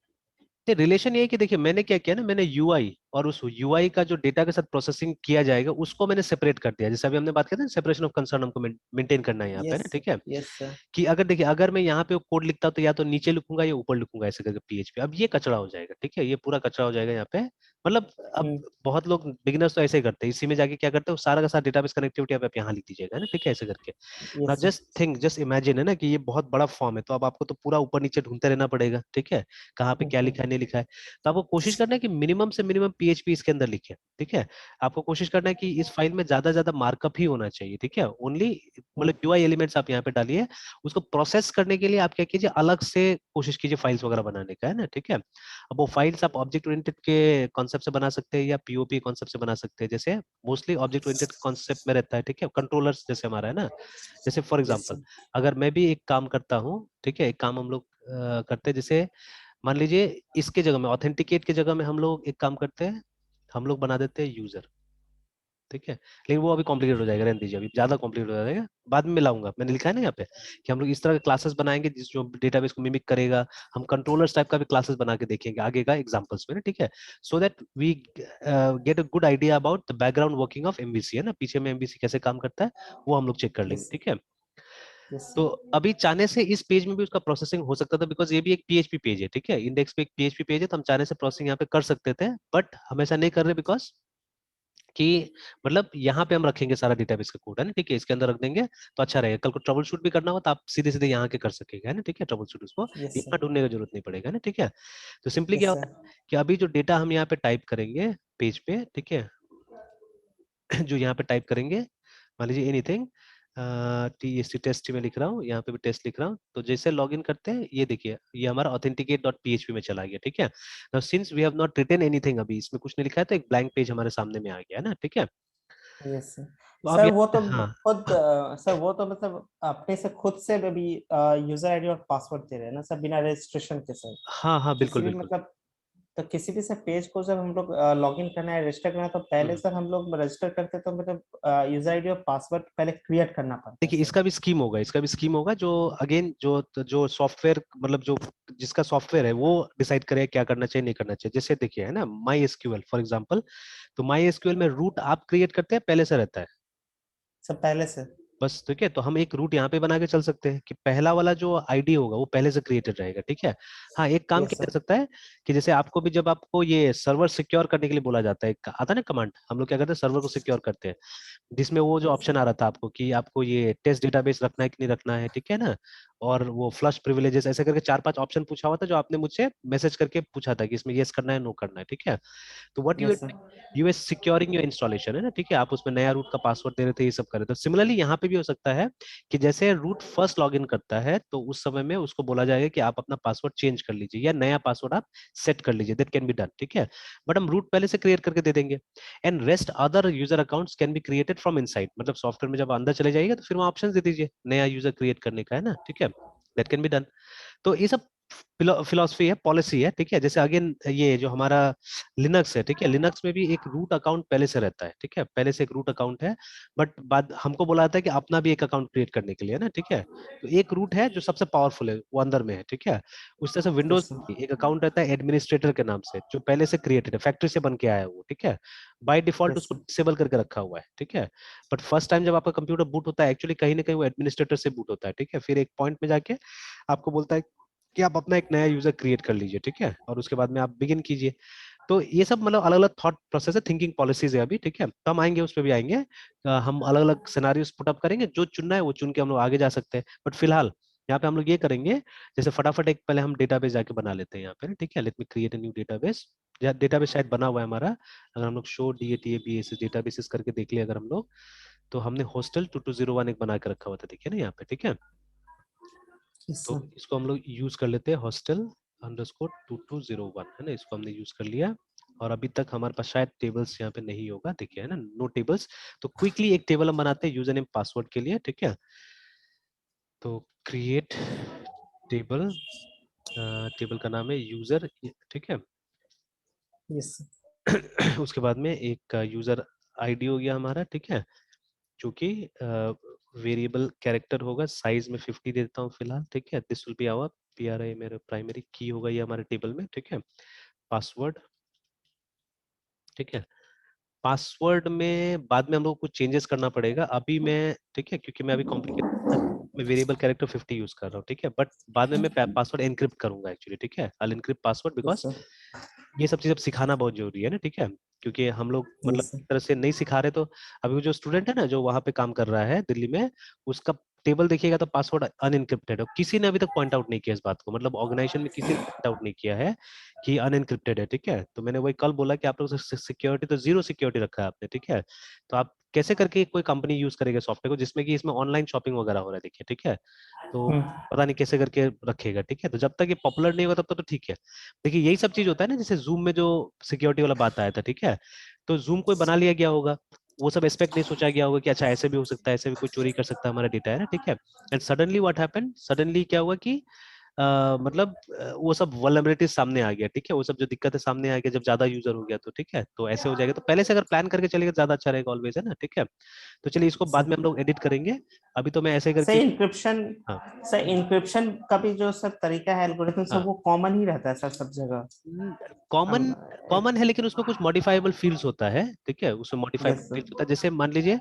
रिलेशन ये है कि देखिए मैंने क्या किया ना, मैंने यूआई और उस यूआई का जो डेटा के साथ प्रोसेसिंग किया जाएगा उसको मैंने सेपरेट कर दिया। जैसे अभी हमने बात की थी सेपरेशन ऑफ कंसर्न हमको मेंटेन करना है यहाँ पे, है यस ना, सर। ठीक है। Yes sir. कि अगर देखिए अगर मैं यहाँ पे कोड लिखता हूँ तो या तो नीचे लिखूंगा या ऊपर लिखूंगा ऐसे करके PHP, अब ये कचरा हो जाएगा, ठीक है, ये पूरा कचरा हो जाएगा यहाँ पे। मतलब अब बहुत लोग बिगिनर्स तो ऐसे ही करते हैं, इसी में जाके क्या करते हैं, सारा का सारा डेटाबेस कनेक्टिविटी आप यहाँ लिख दीजिएगा, है ना, ठीक है, ऐसे करके। ना yes sir. Just think, just imagine, है ना, कि ये बहुत बड़ा फॉर्म है, तो अब आपको तो पूरा ऊपर नीचे ढूंढते रहना पड़ेगा, ठीक है, कहाँ पे क्या लिखा है नहीं लिखा है। तो आपको कोशिश करना है कि मिनिमम से मिनिमम PHP इसके अंदर लिखे, ठीक है। आपको कोशिश करना है कि इस फाइल में ज्यादा ज्यादा मार्कअप ही होना चाहिए, ठीक है, ओनली मतलब UI एलिमेंट्स आप यहाँ पे डालिए। उसको प्रोसेस करने के लिए आप क्या कीजिए, अलग से कोशिश कीजिए फाइल्स वगैरह बनाने का, है ना, ठीक है। अब वो फाइल्स आप ऑब्जेक्ट ओरिएंटेड के कॉन्सेप्ट कॉन्सेप्ट से बना सकते हैं या पीओपी कॉन्सेप्ट से बना सकते हैं। जैसे मोस्टली ऑब्जेक्ट ओरिएंटेड कॉन्सेप्ट में रहता है, ठीक है, कंट्रोलर्स जैसे हमारा है ना। जैसे फॉर यस एग्जांपल सर। अगर मैं भी एक काम करता हूँ, ठीक है, एक काम हम लोग करते हैं, जैसे मान लीजिए इसके जगह में ऑथेंटिकेट की जगह में हम लोग एक काम करते हैं, हम लोग बना देते हैं यूजर, ठीक है। लेकिन वो अभी कॉम्प्लिकेट हो जाएगा, रहने दीजिए, अभी ज्यादा कॉम्प्लिकेट हो जाएगा, बाद में मिलाऊंगा। मैंने लिखा है ना यहाँ पे कि हम लोग इस तरह के क्लासेस बनाएंगे जिस जो डेटाबेस को मिमिक करेगा। हम कंट्रोलर्स टाइप का भी क्लासेस बना के देखेंगे आगे का एग्जांपल्स में ना, ठीक है, so that we get a good idea about the background working of MVC, है ना, पीछे में एमवीसी कैसे काम करता है वो हम लोग चेक कर लेंगे, यस ठीक है। यस तो सर। अभी चाहने से इस पेज में भी उसका प्रोसेसिंग हो सकता था, बिकॉज ये भी एक पीएचपी पेज है, ठीक है, इंडेक्स पे एक पीएचपी पेज है, तो हम चाहने से प्रोसेसिंग यहाँ पे कर सकते थे, बट हमेशा नहीं कर रहे, बिकॉज कि मतलब यहाँ पे हम रखेंगे सारा डेटाबेस का कोड, है ना, ठीक है, इसके अंदर रख देंगे तो अच्छा रहेगा। कल को ट्रबल शूट भी करना हो तो आप सीधे सीधे यहाँ के कर सकेंगे, है ना, ठीक है, ट्रबल शूट उसको यस यहाँ सर। ढूंढने की जरूरत नहीं पड़ेगा, है ना, ठीक है। तो सिंपली क्या यस होता सर। है कि अभी जो डेटा हम यहाँ पे टाइप करेंगे पेज पे, ठीक है, जो यहाँ पे टाइप करेंगे, मान लीजिए एनीथिंग टी टेस्ट में लिख रहा हूँ, यहाँ पे भी टेस्ट लिख रहा हूँ, तो जैसे लॉगिन करते हैं ये देखिए ये हमारा authenticate.php में चला गया, ठीक है। Now since we have not written anything, अभी इसमें कुछ नहीं लिखा है, तो एक ब्लैंक पेज हमारे सामने में आ गया है ना, ठीक है। Yes sir. तो अब सर वो तो हाँ खुद सर वो तो मतलब अपने से खुद से भी यूजर आईडी और पासवर्ड दे रहे हैं ना सर, बिना रजिस्ट्रेशन के सर। हाँ हाँ बिल्कुल किसी भी बिल्कुल। मतलब तो किसी भी सर पेज को जब हम लोग लॉगिन करना है, रजिस्टर करना है, तो पहले हम्म। सर हम लोग रजिस्टर करते तो मतलब यूजर आईडी और पासवर्ड पहले क्रिएट करना पड़ता है देखिए सर। इसका भी स्कीम होगा, इसका भी स्कीम होगा, जो अगेन जो जो सॉफ्टवेयर मतलब जो जिसका सॉफ्टवेयर है वो डिसाइड करे क्या करना चाहिए नहीं करना चाहिए। जैसे देखिए है ना माई एसक्यूएल फॉर एग्जांपल, तो माई एसक्यूएल में रूट आप क्रिएट करते हैं पहले से रहता है सर पहले से। बस, ठीक है। तो हम एक रूट यहाँ पे बना के चल सकते हैं कि पहला वाला जो आईडी होगा वो पहले से क्रिएटेड रहेगा, ठीक है। हाँ एक काम यस किया जा सर। सकता है कि जैसे आपको भी जब आपको ये सर्वर सिक्योर करने के लिए बोला जाता है, एक आता है ना कमांड, हम लोग क्या करते हैं सर्वर को सिक्योर करते हैं, जिसमें वो जो यस ऑप्शन सर। आ रहा था आपको कि आपको ये टेस्ट डेटाबेस रखना है कि नहीं रखना है, ठीक है ना, और वो फ्लश प्रिविलेजेस ऐसे करके 4-5 ऑप्शन पूछा हुआ था, जो आपने मुझसे मैसेज करके पूछा था कि इसमें यस करना है नो करना है, ठीक है। तो what yes sir. U S securing your installation, है ना, ठीक है, आप उसमें नया रूट का पासवर्ड दे रहे थे, ये सब कर रहे थे। सिमिलरली यहाँ पे भी हो सकता है कि जैसे रूट फर्स्ट लॉगिन करता है तो उस समय में उसको बोला जाएगा कि आप अपना पासवर्ड चेंज कर लीजिए या नया पासवर्ड आप सेट कर लीजिए, दैट कैन बी डन, ठीक है। बट हम रूट पहले से क्रिएट करके दे देंगे, and rest other user accounts can be created from inside, मतलब सॉफ्टवेयर में जब अंदर चले जाइएगा तो फिर वहाँ ऑप्शन दे दीजिए नया यूजर क्रिएट करने का, है ना, ठीक है, दैट कैन बी डन। तो ये सब फिलोसफी है, पॉलिसी है, ठीक है। जैसे अगेन ये जो हमारा लिनक्स है, ठीक है, लिनक्स में भी एक रूट अकाउंट पहले से रहता है, ठीक है, पहले से एक रूट अकाउंट है, बट बाद हमको बोला जाता है कि अपना भी एक अकाउंट क्रिएट करने के लिए ना, ठीक है। तो एक रूट है जो सबसे पावरफुल है वो अंदर में है, ठीक है। उस तरह से विंडोज यस सर। एक अकाउंट रहता है एडमिनिस्ट्रेटर के नाम से, जो पहले से क्रिएटेड है, फैक्ट्री से बन के आया है वो, ठीक है, बाय डिफॉल्ट यस उसको सर। डिसेबल करके रखा हुआ है, ठीक है। बट फर्स्ट टाइम जब आपका कंप्यूटर बूट होता है एक्चुअली कहीं ना कहीं वो एडमिनिस्ट्रेटर से बूट होता है, ठीक है, फिर एक पॉइंट में जाके आपको बोलता है कि आप अपना एक नया यूजर क्रिएट कर लीजिए, ठीक है, और उसके बाद में आप बिगिन कीजिए। तो ये सब मतलब अलग अलग थॉट प्रोसेस है, थिंकिंग पॉलिसीज है अभी, ठीक है, तो हम आएंगे उस पर भी आएंगे। हम अलग अलग सिनारियोस पुट अप करेंगे, जो चुनना है वो चुन के हम लोग आगे जा सकते हैं, बट फिलहाल यहाँ पे हम लोग ये करेंगे, जैसे फटाफट एक पहले हम डेटाबेस जाके बना लेते हैं यहाँ पे, ठीक है, let me create a new database. Database शायद बना हुआ है हमारा, अगर हम लोग शो DATABAS डेटाबेसेस करके देख ले अगर हम लोग, तो हमने हॉस्टल 2201 एक बना के रखा हुआ था, देखिए ना यहाँ पे, ठीक है। यस तो सर। इसको हम लोग यूज कर लेते हैं हॉस्टल अंडरस्कोर 2201, है ना, इसको हमने यूज कर लिया। और अभी तक हमारे पास शायद टेबल्स यहाँ पे नहीं होगा, देखिए है ना, नो टेबल्स। तो क्विकली एक टेबल हम बनाते हैं यूजर नेम पासवर्ड के लिए, ठीक है। तो क्रिएट टेबल, टेबल का नाम है यूजर, ठीक है। Yes sir. उसके बाद में एक यूजर आईडी हो गया हमारा, ठीक है, जो कि वेरिएबल कैरेक्टर होगा, साइज में 50 देता हूँ फिलहाल, ठीक है। This will be our PRI, मेरे प्राइमरी की होगा ये हमारे टेबल में, ठीक है। पासवर्ड, ठीक है, पासवर्ड में बाद में हम लोग कुछ चेंजेस करना पड़ेगा, अभी मैं, ठीक है, क्योंकि मैं अभी कॉम्प्लिकेट मैं वेरिएबल कैरेक्टर 50 यूज कर रहा हूँ, ठीक है, बट बाद में मैं पासवर्ड एनक्रिप्ट करूंगा एक्चुअली, ठीक है, I encrypt password, yes because sir. ये सब चीजें सिखाना बहुत जरूरी है ना, ठीक है, क्योंकि हम लोग मतलब यस सर। एक तरह से नहीं सिखा रहे, तो अभी वो जो स्टूडेंट है ना जो वहाँ पे काम कर रहा है दिल्ली में, उसका टेबल देखिएगा तो पासवर्ड अनइनक्रिप्टेड है, किसी ने अभी तक पॉइंट आउट नहीं किया इस बात को, मतलब ऑर्गेनाइजेशन में किसी ने पॉइंट आउट नहीं किया है कि अनइनक्रिप्टेड है, ठीक है। तो मैंने वही कल बोला कि आप लोग सिक्योरिटी तो जीरो सिक्योरिटी रखा है आपने, ठीक है। तो आप कैसे करके कोई कंपनी यूज करेगा सॉफ्टवेयर को जिसमें कि इसमें ऑनलाइन शॉपिंग वगैरह हो रहा है, देखिए, ठीक है। तो पता नहीं कैसे करके रखेगा, ठीक है। तो जब तक ये पॉपुलर नहीं होगा तब तक तो ठीक है। देखिए यही सब चीज होता है ना, जैसे जूम में जो सिक्योरिटी वाला बात आया था, ठीक है। तो जूम कोई बना लिया गया होगा, वो सब एस्पेक्ट नहीं सोचा गया होगा कि अच्छा ऐसे भी हो सकता है, ऐसे भी कोई चोरी कर सकता है हमारा डेटा, है ना, ठीक है। And suddenly what happened, suddenly क्या हुआ कि मतलब वो सब वल्नरेबिलिटी सामने आ गया, ठीक है। वो सब जो दिक्कत है सामने आ गया जब ज्यादा यूजर हो गया, तो ठीक है। तो ऐसे हो जाएगा, तो पहले से अगर प्लान करके चलेगा ज्यादा अच्छा रहेगा ऑलवेज, है ना, ठीक है। तो चलिए इसको बाद में हम लोग एडिट करेंगे, अभी तो मैं ऐसे सर करके। इंक्रिप्शन हाँ, सर इंक्रिप्शन का भी जो सर तरीका है एल्गोरिथम सब हाँ, वो कॉमन ही रहता है सर सब जगह। कॉमन कॉमन है, लेकिन उसमें कुछ मॉडिफाइबल फील्ड्स होता है, ठीक है। उसमें मॉडिफाइबल यस सर। फील्ड्स होता है, जैसे मान लीजिए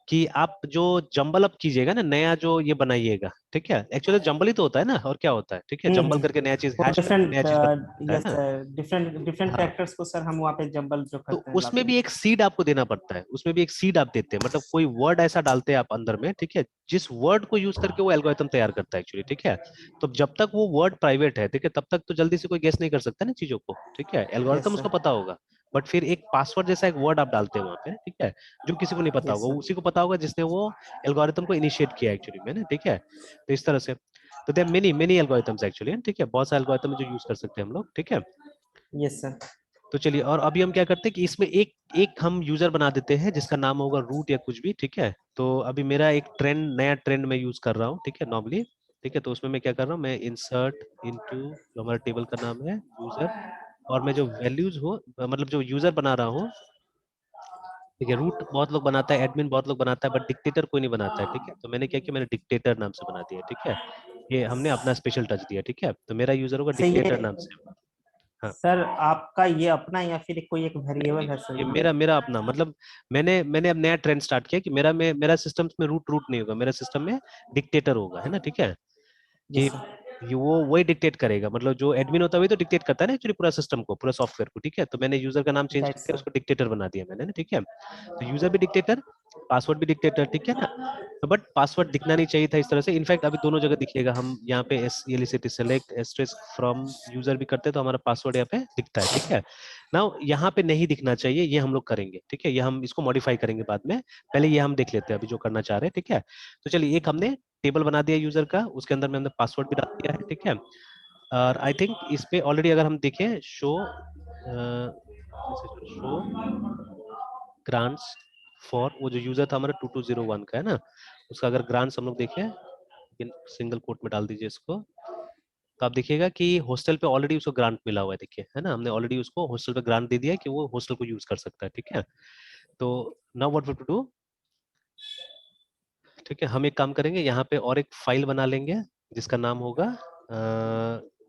कि आप जो जंबल अप कीजिएगा ना, नया जो ये बनाइएगा, ठीक है। एक्चुअली जंबल ही तो होता है ना, और क्या होता है, ठीक है। जंबल करके नया चीज, वो हैश करके नया डिफरेंट, चीज बनता है यस ना। सर, डिफरेंट डिफरेंट हाँ, कैरेक्टर्स को सर हम वहाँ पे जंबल जो तो करते हैं उसमें लाते भी हैं। एक सीड आपको देना पड़ता है, उसमें भी एक सीड आप देते हैं, मतलब कोई वर्ड ऐसा डालते हैं आप अंदर में, ठीक है, जिस वर्ड को यूज करके वो एल्गोरिथम तैयार करता है एक्चुअली, ठीक है। तो जब तक वो वर्ड प्राइवेट है, ठीक है, तब तक तो जल्दी से कोई गेस नहीं कर सकता ना चीजों को, ठीक है। एल्गोरिथम यस उसको सर। पता होगा, बट फिर एक पासवर्ड जैसा एक वर्ड आप डालते हैं वहां पे, ठीक है, जो किसी को नहीं पता यस होगा, वो सर। उसी को पता होगा जिसने वो एल्गोरिथम को इनिशिएट किया एक्चुअली में ना, ठीक है। तो इस तरह से, तो there many many algorithms actually, ठीक है, बहुत सारे एल्गोरिथम जो यूज कर सकते हैं हम लोग, ठीक है। Yes sir. तो चलिए, और अभी हम क्या करते हैं कि इसमें एक एक हम यूजर बना देते हैं जिसका नाम होगा रूट या कुछ भी, ठीक है। तो अभी मेरा एक ट्रेंड, नया ट्रेंड मैं यूज कर रहा हूँ, ठीक है, नॉर्मली, ठीक है। तो उसमें मैं क्या कर रहा हूँ, मैं इंसर्ट इनटू, जो हमारा टेबल का नाम है यूजर, और मैं जो वैल्यूज हो, मतलब जो यूजर बना रहा हूँ, ठीक है। रूट बहुत लोग बनाता है, एडमिन बहुत लोग बनाता है, बट डिक्टेटर कोई नहीं बनाता है, ठीक है। तो मैंने क्या किया, मैंने डिक्टेटर नाम से बना दिया, ठीक है। ये हमने अपना स्पेशल टच दिया, ठीक है। तो मेरा यूजर होगा सर ये डिक्टेटर नाम से। हाँ, सर आपका ये अपना या फिर कोई एक नहीं नहीं, वेरिएबल है सर ये ये? मेरा मेरा अपना, मतलब मैंने अब नया ट्रेंड स्टार्ट किया कि मेरा सिस्टम में रूट रूट नहीं होगा, मेरा सिस्टम में डिक्टेटर होगा, है ना, ठीक है। कि यस सर। ये वो वही डिक्टेट करेगा, मतलब जो एडमिन होता है वही तो डिक्टेट करता है ना एक्चुअली पूरा सिस्टम को, पूरा सॉफ्टवेयर को, ठीक है। तो मैंने यूजर का नाम चेंज राइट करके सर। उसको डिक्टेटर बना दिया मैंने ना, ठीक है। तो यूजर भी डिक्टेटर, पासवर्ड भी डिक्टेटर, ठीक है ना। तो बट पासवर्ड दिखना नहीं चाहिए था इस तरह से, इनफैक्ट अभी दोनों जगह दिखेगा, हम यहाँ पे elicit select asterisk from user भी करते हैं तो हमारा पासवर्ड यहाँ पे दिखता है, ठीक है। नाउ यहाँ पे नहीं दिखना चाहिए, ये हम लोग करेंगे, ठीक है। ये हम इसको मॉडिफाई करेंगे बाद में, पहले ये हम देख लेते हैं अभी जो करना चाह रहे हैं, ठीक है। तो चलिए, एक हमने टेबल बना दिया यूजर का, उसके अंदर में हमने पासवर्ड भी डाल दिया है, ठीक है। और आई थिंक इस पे ऑलरेडी अगर हम देखें, शो शो ग्रांट्स फॉर, वो जो यूजर था हमारा 2201 का, है ना, उसका अगर ग्रांट्स हम लोग देखें, लेकिन सिंगल कोट में डाल दीजिए इसको, तो आप देखिएगा कि हॉस्टल पे ऑलरेडी उसको ग्रांट मिला हुआ है, देखिए, है ना, हमने ऑलरेडी उसको हॉस्टल पे ग्रांट दे दिया है कि वो हॉस्टल को यूज कर सकता है, ठीक है। तो now what we to do, ठीक है, हम एक काम करेंगे, यहाँ पे और एक फाइल बना लेंगे जिसका नाम होगा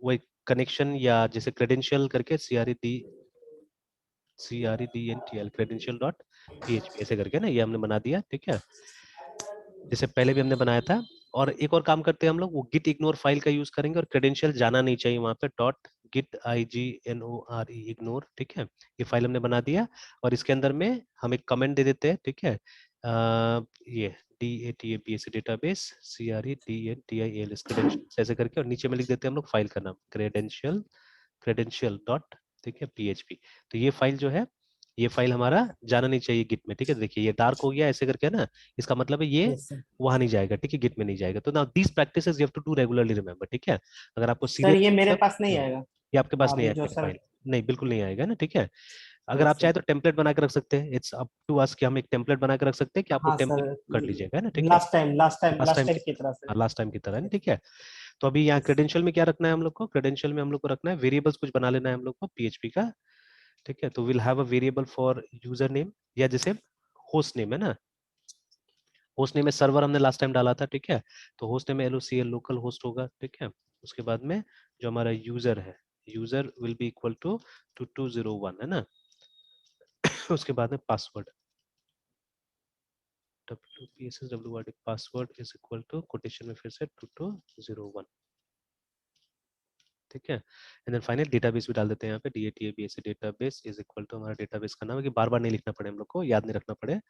वो एक कनेक्शन, या जैसे क्रेडेंशियल करके CREDENTL क्रेडेंशियल डॉट PHP ऐसे करके ना, ये हमने बना दिया, ठीक है, जैसे पहले भी हमने बनाया था। और एक और काम करते हैं हम लोग, वो गिट इग्नोर फाइल का यूज करेंगे, और क्रेडेंशियल जाना नहीं चाहिए वहां पे, डॉट गिट IGNORE इग्नोर, ठीक है। ये फाइल हमने बना दिया, और इसके अंदर में हम एक कमेंट दे देते हैं, ठीक है। ये DATABAS डेटाबेस CREDENTIALS क्रेडेंशियल ऐसे करके, और नीचे में लिख देते हैं हम लोग फाइल का नाम क्रेडेंशियल डॉट, ठीक है, PHP। तो ये फाइल जो है, ये फाइल हमारा जाना नहीं चाहिए गिट में, ठीक है। देखिए ये डार्क हो गया ऐसे करके ना, इसका मतलब है ये यस सर। वहां नहीं जाएगा, ठीक है, गिट में नहीं जाएगा। तो now these practices you have to do regularly, remember, ठीक है। अगर आपको सर सीरियस ये मेरे मतलब, पास नहीं आएगा ये आपके पास नहीं अभी आएगा जो ये सर। फाइल, नहीं बिल्कुल नहीं आएगा ना, ठीक है। अगर यस आप चाहे सर। तो टेम्पलेट बना के रख सकते हैं, इट्स अप टू अस कि हम एक टेम्पलेट बना के रख सकते हैं कि आप लोग हाँ टेम्पलेट सर। कर लीजिएगा, है ना, ठीक है। Last time last time last last time time की की तरह से। तरह, लास्ट टाइम की तरह, है ना, ठीक है। तो अभी यहाँ यस। क्रेडेंशियल में क्या रखना है हम लोग को, क्रेडेंशियल में हम लोग को रखना है वेरिएबल्स कुछ बना लेना है हम लोग को PHP का, ठीक है। तो will have a variable for user name, या जैसे होस्ट नेम है ना, होस्ट नेम में सर्वर हमने लास्ट टाइम डाला था, ठीक है। तो होस्ट नेम में LOCL लोकल होस्ट होगा, ठीक है। उसके बाद में जो हमारा यूजर है, user will be equal to 2201, है ना। उसके बाद में password, WPSSWRD password is equal to quotation में फिर से 2201, ठीक है। एंड देन फाइनल डेटाबेस भी डाल देते हैं यहाँ पे, DATABAS database is equal to, हमारा डेटाबेस का नाम है कि बार बार नहीं लिखना पड़े हम लोग को, याद नहीं रखना पड़े,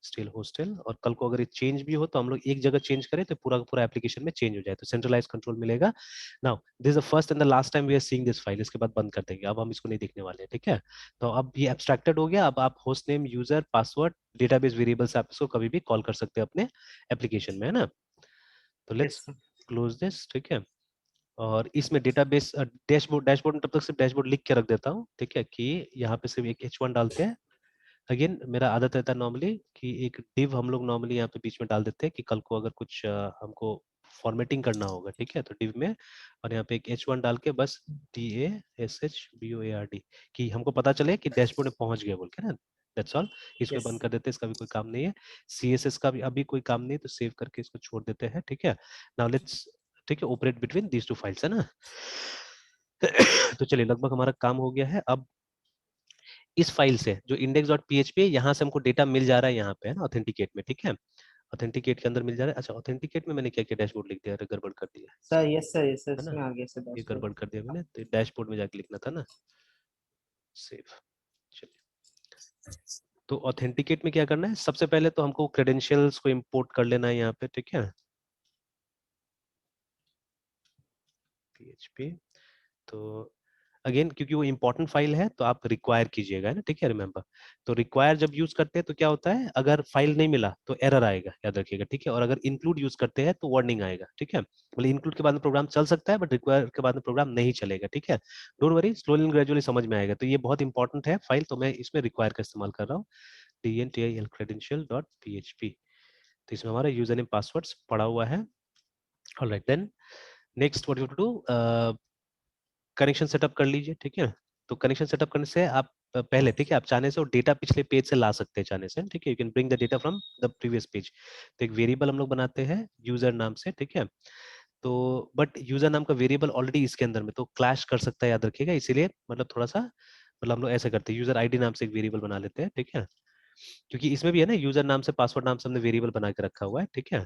स्टिल हॉस्टल, और कल को अगर ये चेंज भी हो तो हम लोग एक जगह चेंज करें तो पूरा का पूरा एप्लीकेशन में चेंज हो जाए, तो सेंट्रलाइज कंट्रोल मिलेगा। Now this is the first and the last time we are seeing this file, इसके बाद बंद कर देंगे, अब हम इसको नहीं देखने वाले हैं, ठीक है। तो अब ये एब्स्ट्रैक्टेड हो गया, अब आप host name, user, password, database variables आप इसको कभी भी कॉल कर सकते हैं अपने एप्लीकेशन में, है ना। तो let's yes sir. Close this, ठीक है। और इसमें डेटाबेस डैशबोर्ड, डैशबोर्ड में तब तक सिर्फ डैशबोर्ड लिख के रख देता हूँ, ठीक है, कि यहाँ पे सिर्फ एक H1 डालते हैं। अगेन मेरा आदत रहता है नॉर्मली कि एक div हम लोग नॉर्मली यहाँ पे बीच में डाल देते हैं कि कल को अगर कुछ हमको फॉर्मेटिंग करना होगा, ठीक है, तो div में, और यहाँ पे एक H1 डाल के बस DASHBOARD, कि हमको पता चले कि डैशबोर्ड में पहुंच गया बोल के ना, दैट्स ऑल। इसको यस बंद कर सर। देते हैं, इसका भी कोई काम नहीं है। CSS का भी अभी कोई काम नहीं, तो सेव करके इसको छोड़ देते हैं, ठीक है। नाउ लेट्स, ठीक है, operate between these two files, है ना। तो चलिए लगभग हमारा काम हो गया है। अब इस फाइल से जो index.php है, यहाँ से हमको डेटा मिल जा रहा है, यहाँ पे है ना ऑथेंटिकेट में, ठीक है। ऑथेंटिकेट के अंदर मिल जा रहा है। अच्छा, ऑथेंटिकेट में मैंने क्या किया, डैशबोर्ड लिख दिया, अरे गड़बड़ कर दिया, sir yes sir, yes sir, है ना, इसमें आ गया सर ये डैशबोर्ड। गड़बड़ कर दिया मैंने, तो डैशबोर्ड में जाके लिखना था ना, सेव। चलिए, तो ऑथेंटिकेट में क्या करना है, सबसे पहले तो हमको क्रेडेंशियल्स को इंपोर्ट कर लेना है यहाँ पे, ठीक है, PHP। तो अगेन क्योंकि वो इंपॉर्टेंट फाइल है तो आप रिक्वायर कीजिएगा, है ना, ठीक है, रिमेंबर। तो रिक्वायर जब यूज करते हैं तो क्या होता है, अगर फाइल नहीं मिला तो एरर आएगा, याद रखिएगा, ठीक है। और अगर इंक्लूड यूज करते हैं तो वार्निंग आएगा, ठीक है। मतलब इंक्लूड के बाद में प्रोग्राम चल सकता है बट रिक्वायर के बाद में प्रोग्राम नहीं चलेगा, ठीक है। Don't worry, slowly and gradually समझ में आएगा। तो ये बहुत इंपॉर्टेंट है फाइल, तो मैं इसमें रिक्वायर का इस्तेमाल कर रहा हूँ, dntil credential.php। तो इसमें हमारा यूजर नेम पासवर्ड्स पड़ा हुआ है। Alright then, next what you to do, connection setup कर लीजिए, ठीक है। तो कनेक्शन सेटअप करने से आप पहले, ठीक है, आप चाहने से वो डेटा पिछले पेज से ला सकते हैं, चाहने से, ठीक है, you can bring the data from the previous page. तो एक वेरिएबल हम लोग बनाते हैं यूजर नाम से, ठीक है। तो बट यूजर नाम का वेरिएबल ऑलरेडी इसके अंदर में तो क्लैश कर सकता है, याद रखिएगा, इसीलिए मतलब थोड़ा सा, मतलब हम लोग ऐसे करते हैं, यूजर आईडी नाम से एक वेरिएबल बना लेते हैं, ठीक है। क्योंकि इसमें भी है ना, यूजर नाम से पासवर्ड नाम से हमने वेरिएबल बना के रखा हुआ है, ठीक है।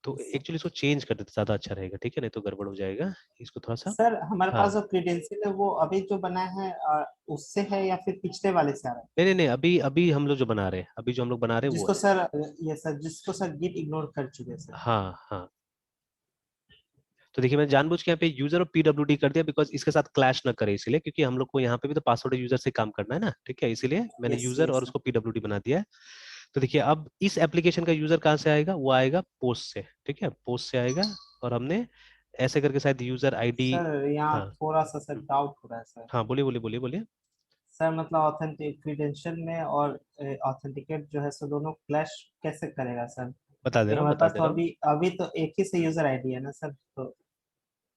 तो एक्चुअली इसको चेंज कर देते ज्यादा अच्छा रहेगा, ठीक है, नहीं तो गड़बड़ हो जाएगा, इसको थोड़ा सा। सर हमारे हाँ, पास जो क्रीडेंशियल है वो अभी जो बना है उससे है या फिर पिछले वाले से आ रहा है? नहीं नहीं नहीं, अभी अभी हम लोग जो बना रहे हैं, अभी जो हम लोग बना रहे हैं वो जिसको है। सर, ये सर जिसको सर गिट इग्नोर कर चुके हैं सर। हाँ हाँ, तो देखिए मैं जानबूझ के यहाँ पे यूजर और PWD कर दिया बिकॉज इसके साथ क्लैश ना करे, इसीलिए, क्योंकि हम लोग को यहाँ पे भी तो पासवर्ड यूजर से काम करना है ना, ठीक है, इसीलिए मैंने यस यूजर और यस सर। उसको PWD बना दिया है। तो देखिए अब इस एप्लीकेशन का यूजर कहाँ से आएगा, वो आएगा पोस्ट से, ठीक है, पोस्ट से आएगा। और हमने ऐसे करके शायद यूजर आईडी। सर यहाँ हाँ, थोड़ा सा सर डाउट हो रहा है सर। हाँ, बोलिए बोलिए बोलिए बोलिए। सर मतलब ऑथेंटिक क्रीडेंशियल में और ऑथेंटिकेट जो है सर दोनों क्लैश कैसे करेगा सर? बता दे कि रहा हूँ, हमारे बता पास दे तो रहा हूँ। अभी अभी तो एक ही से यूजर आईडी है ना सर, तो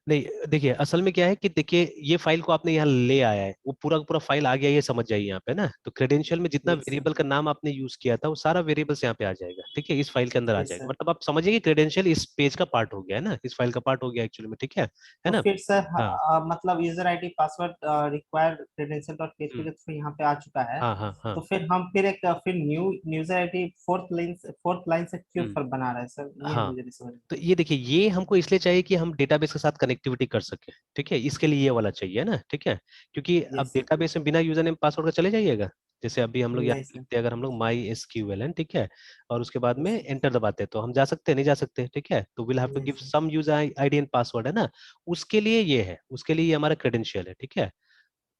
नहीं देखिए, असल में क्या है कि देखिए ये फाइल को आपने यहाँ ले आया है, वो पूरा का पूरा फाइल आ गया, ये समझ जाइए यहाँ पे ना। तो क्रेडेंशियल में जितना यस सर। वेरिएबल का नाम आपने यूज किया था वो सारा वेरिएबल्स यहाँ पे आ जाएगा, ठीक है, इस फाइल के अंदर आ यस जाएगा। सर। मतलब आप समझिए कि क्रेडेंशियल इस पेज का पार्ट हो गया है ना, इस फाइल का पार्ट हो गया एक्चुअली में, ठीक है तो ना। फिर सर हाँ, मतलब user ID password require credential dot PHP hmm, के थ्रू यहाँ पे आ चुका है। हाँ हाँ हाँ, तो फिर हम फिर एक फिर new user ID fourth line से क्यों हम्म, पर बना रहे हैं सर, ये हाँ। मुझे नहीं समझ में। तो ये देखिए, ये हमको इसलिए चाहिए कि हम डेटाबेस के साथ कनेक्टिविटी कर सके, ठीक है, इसके लिए ये वाला चाहिए ना, ठीक है। क्योंकि अब यस सर। डेटाबेस में बिना यूजर नेम पासवर्ड का चले जाइएगा। जैसे अभी हम लोग यहाँ नहीं पे सर। लिखते हैं, अगर हम लोग माई एसक्यूएल है, ठीक है, और उसके बाद में एंटर दबाते हैं तो हम जा सकते हैं, नहीं जा सकते, ठीक है। तो विल हैव टू नहीं give sir. Some user ID and password, है ना। उसके लिए ये है, उसके लिए ये हमारा क्रेडेंशियल है, ठीक है।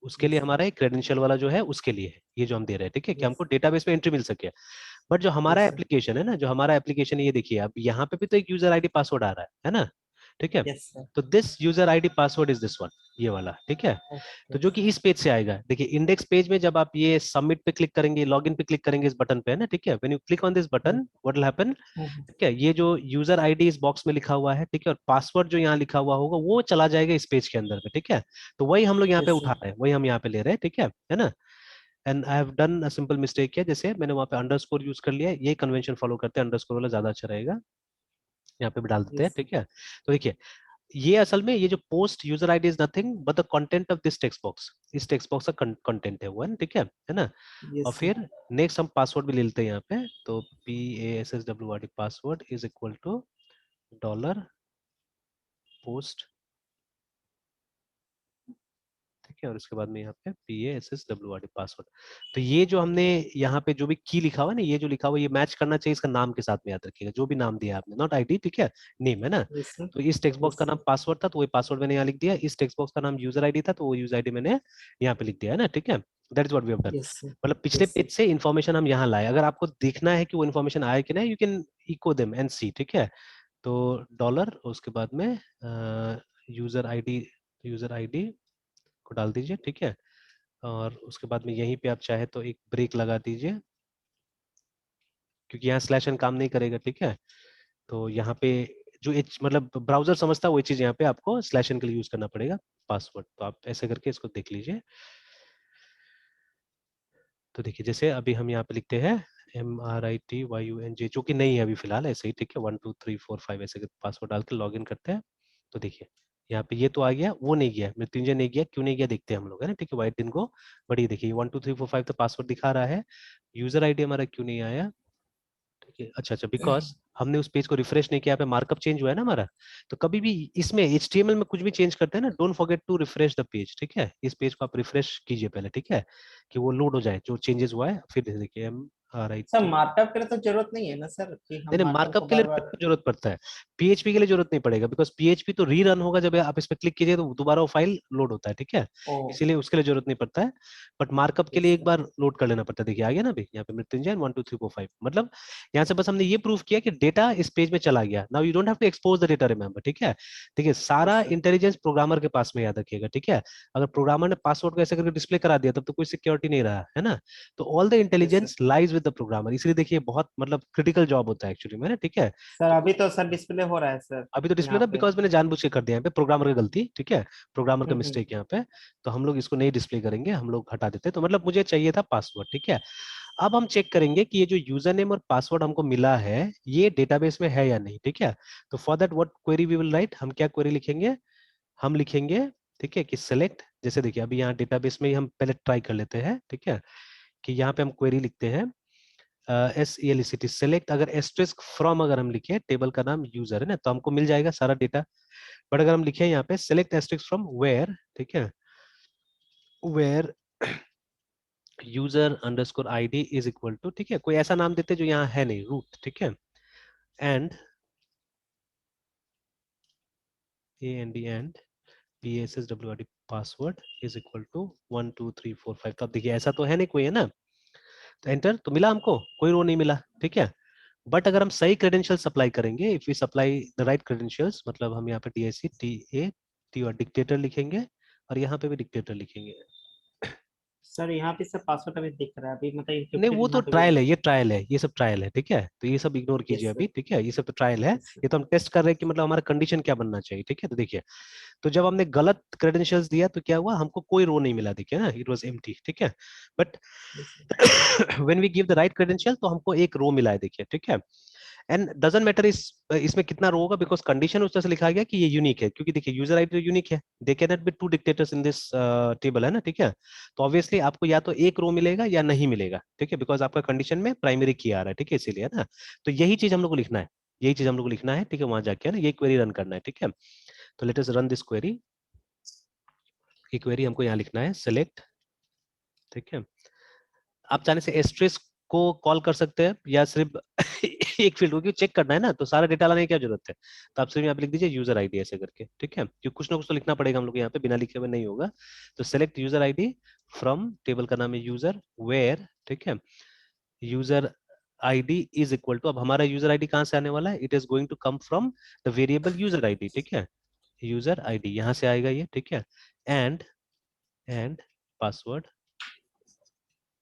उसके लिए यस हमारा एक क्रेडेंशियल वाला जो है उसके लिए है, ये जो हम दे रहे हैं, ठीक है, कि यस हमको डेटाबेस में एंट्री मिल सके। बट जो हमारा यस सर। एप्लीकेशन है ना, जो हमारा एप्लीकेशन, ये देखिए अब यहाँ पे भी तो एक यूजर आईडी पासवर्ड आ रहा है ना, ठीक है। Yes sir. तो this user ID password is this one, ये वाला, ठीक है। तो ओके। जो कि इस पेज से आएगा, देखिए इंडेक्स पेज में जब आप ये सबमिट पे क्लिक करेंगे, लॉगिन पे क्लिक करेंगे, इस बटन पे, है ना, ठीक है, when you click on this button what will happen, ठीक है, ये जो यूजर आईडी इस बॉक्स में लिखा हुआ है, ठीक है, और पासवर्ड जो यहाँ लिखा हुआ होगा वो चला जाएगा इस पेज के अंदर में, ठीक है। तो वही हम लोग यहाँ पे यस उठा सर। रहे हैं, वही हम यहाँ पे ले रहे हैं, ठीक है ना। And I have done a simple mistake किया, जैसे मैंने वहां पे अंडरस्कोर यूज कर लिया है, ये कन्वेंशन फॉलो करते हैं, अंडरस्कोर वाला ज्यादा अच्छा रहेगा, यहाँ पे भी डाल देते हैं, यस सर। ठीक है। तो देखिए, ये असल में ये जो post user ID is nothing but the content of this text box, इस टेक्स्ट बॉक्स का कंटेंट है वो, है ना, ठीक है ना। और यस सर। फिर नेक्स्ट हम पासवर्ड भी ले लेते हैं यहाँ पे, तो PASSWRD password is equal to dollar post, है, और उसके बाद में यहाँ पे PASSWRD पासवर्ड। तो ये जो हमने यहाँ पे जो भी की लिखा हुआ है ना, ये जो लिखा हुआ ये मैच करना चाहिए इसका नाम के साथ में, याद रखिएगा जो भी नाम दिया आपने, नॉट आईडी, ठीक है, नेम है ना। Yes sir. तो इस टेक्स्ट बॉक्स का यस। नाम पासवर्ड था तो वही पासवर्ड मैंने यहाँ लिख दिया, इस टेक्स्ट बॉक्स का नाम यूजर आईडी था तो वो यूजर आईडी मैंने यहाँ पे लिख दिया है ना, ठीक है। That is what we have done. Yes sir. मतलब पिछले यस। पेज से इन्फॉर्मेशन हम यहाँ लाए, अगर आपको देखना है कि वो इन्फॉर्मेशन आया कि नहीं, you can echo them and see, ठीक है। तो डॉलर, उसके बाद में यूजर आईडी को डाल दीजिए, ठीक है। और उसके बाद में यहीं पे आप चाहे तो एक ब्रेक लगा दीजिए, क्योंकि यहाँ स्लैश एन काम नहीं करेगा, ठीक है। तो यहाँ पे जो एच मतलब ब्राउजर समझता है वो चीज यहाँ पे आपको स्लैश एन के लिए यूज करना पड़ेगा पासवर्ड। तो आप ऐसे करके इसको देख लीजिए। तो देखिए जैसे अभी हम यहाँ पे लिखते हैं MRITYUNJ, जो कि नहीं है अभी फिलहाल, ऐसे ही, ठीक है, 1 2 3 4 5 ऐसे पासवर्ड डाल के लॉग इन करते हैं। तो देखिए यहाँ पे ये तो आ गया, वो नहीं गया, मृत्युंजय नहीं गया, क्यों नहीं गया देखते हैं हम लोग, है ना, ठीक है। व्हाइट दिन को बड़ी देखिए 1 2 3 4 5 तो पासवर्ड दिखा रहा है, यूजर आईडी हमारा क्यों नहीं आया, ठीक है। अच्छा अच्छा, बिकॉज हमने उस पेज को रिफ्रेश नहीं किया, यहाँ पे मार्कअप चेंज हुआ है ना हमारा। तो कभी भी इसमें HTML में कुछ भी चेंज करते हैं ना, don't forget to refresh the page, ठीक है। इस पेज को आप रिफ्रेश कीजिए पहले, ठीक है, कि वो लोड हो जाए जो चेंजेस हुआ है। फिर देखिए सर MRIT, मार्कअप के लिए तो जरूरत नहीं है ना सर, कि नहीं हम नहीं, मार्कअप मार्कअप को के लिए बार बार। जरूरत पड़ता है, PHP के लिए जरूरत नहीं पड़ेगा, बिकॉज PHP तो रीरन होगा जब आप इस पर क्लिक कीजिए तो दोबारा वो फाइल लोड होता है, ठीक है। ओ। इसीलिए उसके लिए जरूरत नहीं पड़ता है। बट मार्कअप के यस लिए एक सर। बार लोड कर लेना पड़ता है। देखिए आ गया ना अभी यहाँ पे मृत्युंजय 1 2 3 4 5, मतलब यहाँ से बस हमने ये प्रूव किया कि डेटा इस पेज में चला गया। Now you don't have to expose the data, remember, ठीक है। देखिए सारा यस सर। इंटेलिजेंस प्रोग्रामर के पास में, याद रखिएगा, ठीक है। अगर प्रोग्रामर ने पासवर्ड को ऐसे करके डिस्प्ले करा दिया तब तो कोई सिक्योरिटी नहीं रहा, है ना। तो all the yes sir. Intelligence lies with the programmer, इसलिए देखिए बहुत मतलब क्रिटिकल जॉब होता है एक्चुअली में ना, ठीक है। सर तो अभी तो सर डिस्प्ले हो रहा है सर। अभी तो डिस्प्ले यहाँ ना, पे। बिकॉज मैंने जानबूझ के कर दिया यहाँ पे, प्रोग्रामर की गलती, ठीक है, प्रोग्रामर का हम्म। मिस्टेक यहाँ पे। तो हम लोग इसको नहीं डिस्प्ले करेंगे, हम लोग हटा देते हैं। तो मतलब मुझे चाहिए था पासवर्ड, ठीक है। अब हम चेक करेंगे कि ये जो यूजर नेम और पासवर्ड हमको मिला है ये डेटाबेस में है या नहीं, ठीक है। तो for that what query we will write, हम क्या क्वेरी लिखेंगे, हम लिखेंगे, ठीक है, कि सेलेक्ट, जैसे देखिए अभी यहाँ डेटाबेस में ही हम पहले ट्राई कर लेते हैं, ठीक है, कि यहाँ पे हम क्वेरी लिखते हैं SELECT सेलेक्ट, अगर एस्ट्रिस्क फ्रॉम अगर हम लिखे, टेबल का नाम यूजर है ना, तो हमको मिल जाएगा सारा डेटा। बट अगर हम लिखे यहाँ पे सेलेक्ट एस्ट्रिस्क फ्रॉम वेयर, ठीक है, where user underscore ID is equal to, ठीक है, कोई ऐसा नाम देते जो यहाँ है नहीं, रूट, ठीक है, and AND and PASSWRD password is equal to 1 2 3 4 5। तो अब देखिए ऐसा तो है नहीं कोई, है ना। तो एंटर, तो मिला हमको, कोई रो नहीं मिला, ठीक है। बट अगर हम सही क्रेडेंशियल सप्लाई करेंगे, if we supply the right credentials, मतलब हम यहाँ पे DICTAT और डिक्टेटर लिखेंगे, और यहाँ पे भी डिक्टेटर लिखेंगे। सर यहाँ पे सर पासवर्ड अभी दिख रहा है, अभी मतलब नहीं इंक्रिप्टेड वो तो यहाँ पे भी। ट्रायल है, ये ट्रायल है, ये सब ट्रायल है, ठीक है। तो ये सब इग्नोर कीजिए यस अभी, सर। ठीक है, ये सब तो ट्रायल है। Yes sir. ये तो हम टेस्ट कर रहे हैं कि मतलब हमारा कंडीशन क्या बनना चाहिए, ठीक है। तो देखिए, तो जब हमने गलत क्रेडेंशियल्स दिया तो क्या हुआ, हमको कोई रो नहीं मिला, देखिए ना, इट वाज एम्प्टी, ठीक है। But yes sir. When we give the right credential तो हमको एक रो मिला है, देखिए, ठीक है। एंड डजंट मैटर इस इसमें कितना रो होगा, बिकॉज कंडीशन उस तरह से लिखा गया कि ये यूनिक है, क्योंकि देखिए यूजर आईडी तो यूनिक है, they can not be two dictators in this table, है ना, ठीक है। तो ऑब्वियसली आपको या तो एक रो मिलेगा या नहीं मिलेगा, ठीक है, बिकॉज आपका कंडीशन में प्राइमरी की आ रहा है, ठीक है, इसीलिए, है ना। तो यही चीज हम लोग को लिखना है, यही चीज हम लोग को लिखना है, ठीक है, वहां जाके, है ना, ये क्वेरी रन करना है, ठीक है। तो let us run this query. ये क्वेरी हमको यहाँ लिखना है सेलेक्ट, ठीक है। आप चाहने से एस्ट्रिस को कॉल कर सकते हैं या सिर्फ एक फील्ड को चेक करना है ना, तो सारा डेटा लाने की क्या जरूरत है। तो आप सिर्फ यहाँ पे लिख दीजिए यूजर आईडी ऐसे करके, ठीक है, क्योंकि कुछ ना कुछ तो लिखना पड़ेगा हम लोग यहाँ पे, बिना लिखे हुए नहीं होगा। तो select user ID from, table का नाम है यूजर, वेयर, ठीक है, user ID is equal to, अब हमारा यूजर आईडी कहाँ से आने वाला है, it is going to come from the variable user ID, ठीक है, यूजर आईडी यहाँ से आएगा ये, ठीक है। And password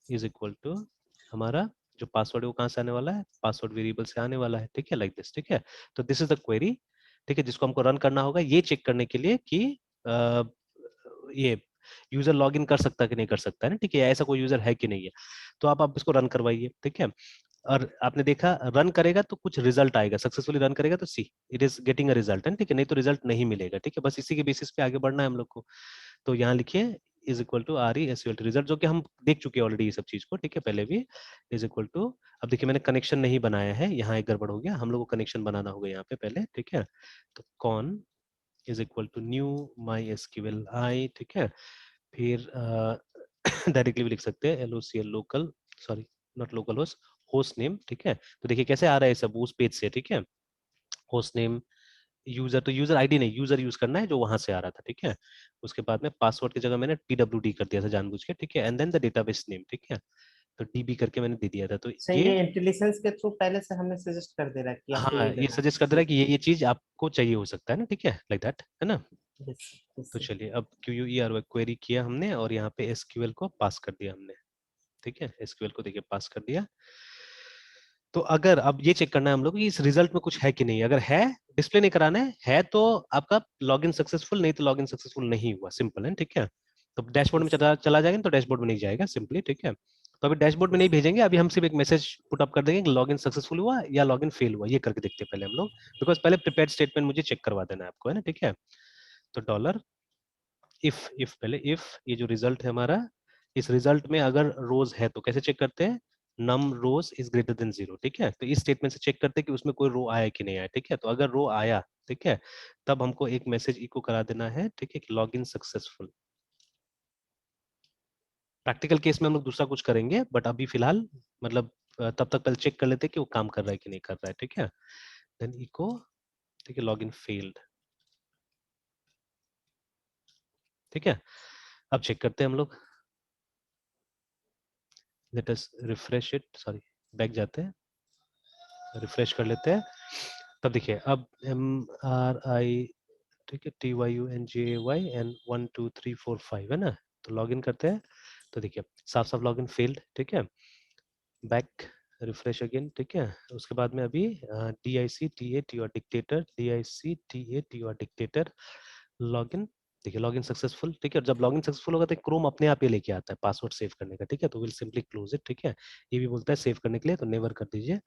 is equal to, हमारा जो पासवर्ड है वो कहाँ से आने वाला है, पासवर्ड वेरिएबल से आने वाला है, ठीक है, लाइक दिस, ठीक है। तो दिस इज द क्वेरी, ठीक है, जिसको हमको रन करना होगा ये चेक करने के लिए कि ये यूजर लॉग इन कर सकता है कि नहीं कर सकता है ना, ठीक है, ऐसा कोई यूजर है कि नहीं है। तो आप इसको रन करवाइए, ठीक है। और आपने देखा रन करेगा तो कुछ रिजल्ट आएगा, सक्सेसफुली रन करेगा तो see it is getting a result, है, ठीक है, नहीं तो रिजल्ट नहीं मिलेगा, ठीक है। बस इसी के बेसिस पे आगे बढ़ना है हम लोग को। तो यहाँ लिखिए is equal to RESULT result, जो कि हम देख चुके हैं ऑलरेडी ये सब चीज को, ठीक है, पहले भी। इज इक्वल टू, अब देखिए मैंने कनेक्शन नहीं बनाया है, यहाँ एक गड़बड़ हो गया, हम लोग को कनेक्शन बनाना होगा यहाँ पे पहले, ठीक है। तो con is equal to new my SQL I, ठीक है, फिर डायरेक्टली भी लिख सकते हैं LOCL local, sorry not local host, host name, ठीक है। तो देखिए कैसे आ रहा है सब उस पेज से, ठीक है। होस्ट नेम, यूजर, तो यूजर आईडी नहीं, यूजर यूज करना है जो वहां से आ रहा था, ठीक है। उसके बाद में पासवर्ड की जगह मैंने PWD कर दिया था जानबूझ के, ठीक है, and then the database name, ठीक है। तो DB करके मैंने दे दिया था, तो सही, ये ये इंटेलिजेंस के थ्रू पहले से हमें सजेस्ट कर दे रहा है कि आपको हाँ ये ये देना है। सजेस्ट कर दे रहा है कि ये चीज आपको चाहिए हो सकता है ना, ठीक है, लाइक दैट, है ना। यस तो यस। चलिए अब QUER क्वेरी किया हमने और यहाँ पे SQL को पास कर दिया हमने, ठीक है। SQL को देखिए पास कर दिया। तो अगर अब ये चेक करना है हम लोग कि इस रिजल्ट में कुछ है कि नहीं, अगर है डिस्प्ले नहीं कराना है तो आपका लॉगिन सक्सेसफुल, नहीं तो लॉगिन सक्सेसफुल नहीं हुआ, सिंपल है, ठीक है। तो डैशबोर्ड में चला जाएगा तो डैशबोर्ड में नहीं जाएगा सिंपली, ठीक है। तो अभी डैशबोर्ड में नहीं भेजेंगे, अभी हम सिर्फ एक मैसेज पुट अप कर देंगे कि लॉगिन सक्सेसफुल हुआ या लॉगिन फेल हुआ, ये करके देखते हैं पहले हम लोग, बिकॉज पहले प्रिपेयर्ड स्टेटमेंट मुझे चेक करवा देना है आपको, है ना, ठीक है। तो डॉलर इफ पहले इफ ये जो रिजल्ट है हमारा, इस रिजल्ट में अगर रोज है तो कैसे चेक करते हैं, नम रोज इज ग्रेटर देन 0, ठीक है। तो इस स्टेटमेंट से चेक करते हैं कि उसमें कोई रो आया कि नहीं आया, ठीक है। तो अगर रो आया, ठीक है, तब हमको एक मैसेज इको करा देना है, ठीक है, log in successful. Practical case में हम लोग दूसरा कुछ करेंगे, बट अभी फिलहाल मतलब तब तक पहले चेक कर लेते हैं कि वो काम कर रहा है कि नहीं कर रहा है, ठीक है। देन इको, ठीक है, लॉग इन फेल्ड, ठीक है। अब चेक करते हैं हम लोग, let us refresh it, sorry back जाते हैं, रिफ्रेश कर लेते हैं। तब देखिए अब MRI, ठीक है, TYUNJAY एंड 1 2 3 4 5 है ना। तो लॉगिन करते हैं, तो देखिए साफ साफ लॉगिन फेल्ड, ठीक है। बैक, रिफ्रेश अगेन, ठीक है। उसके बाद में अभी DICTAT your dictator, DICTAT your dictator, login, देखिए लॉगिन सक्सेसफुल, ठीक है। और जब लॉगिन सक्सेसफुल होगा तो क्रोम अपने आप ये लेके आता है पासवर्ड सेव करने का, ठीक है। तो विल सिंपली क्लोज इट, ठीक है। ये भी बोलता है सेव करने के लिए, तो नेवर कर दीजिए।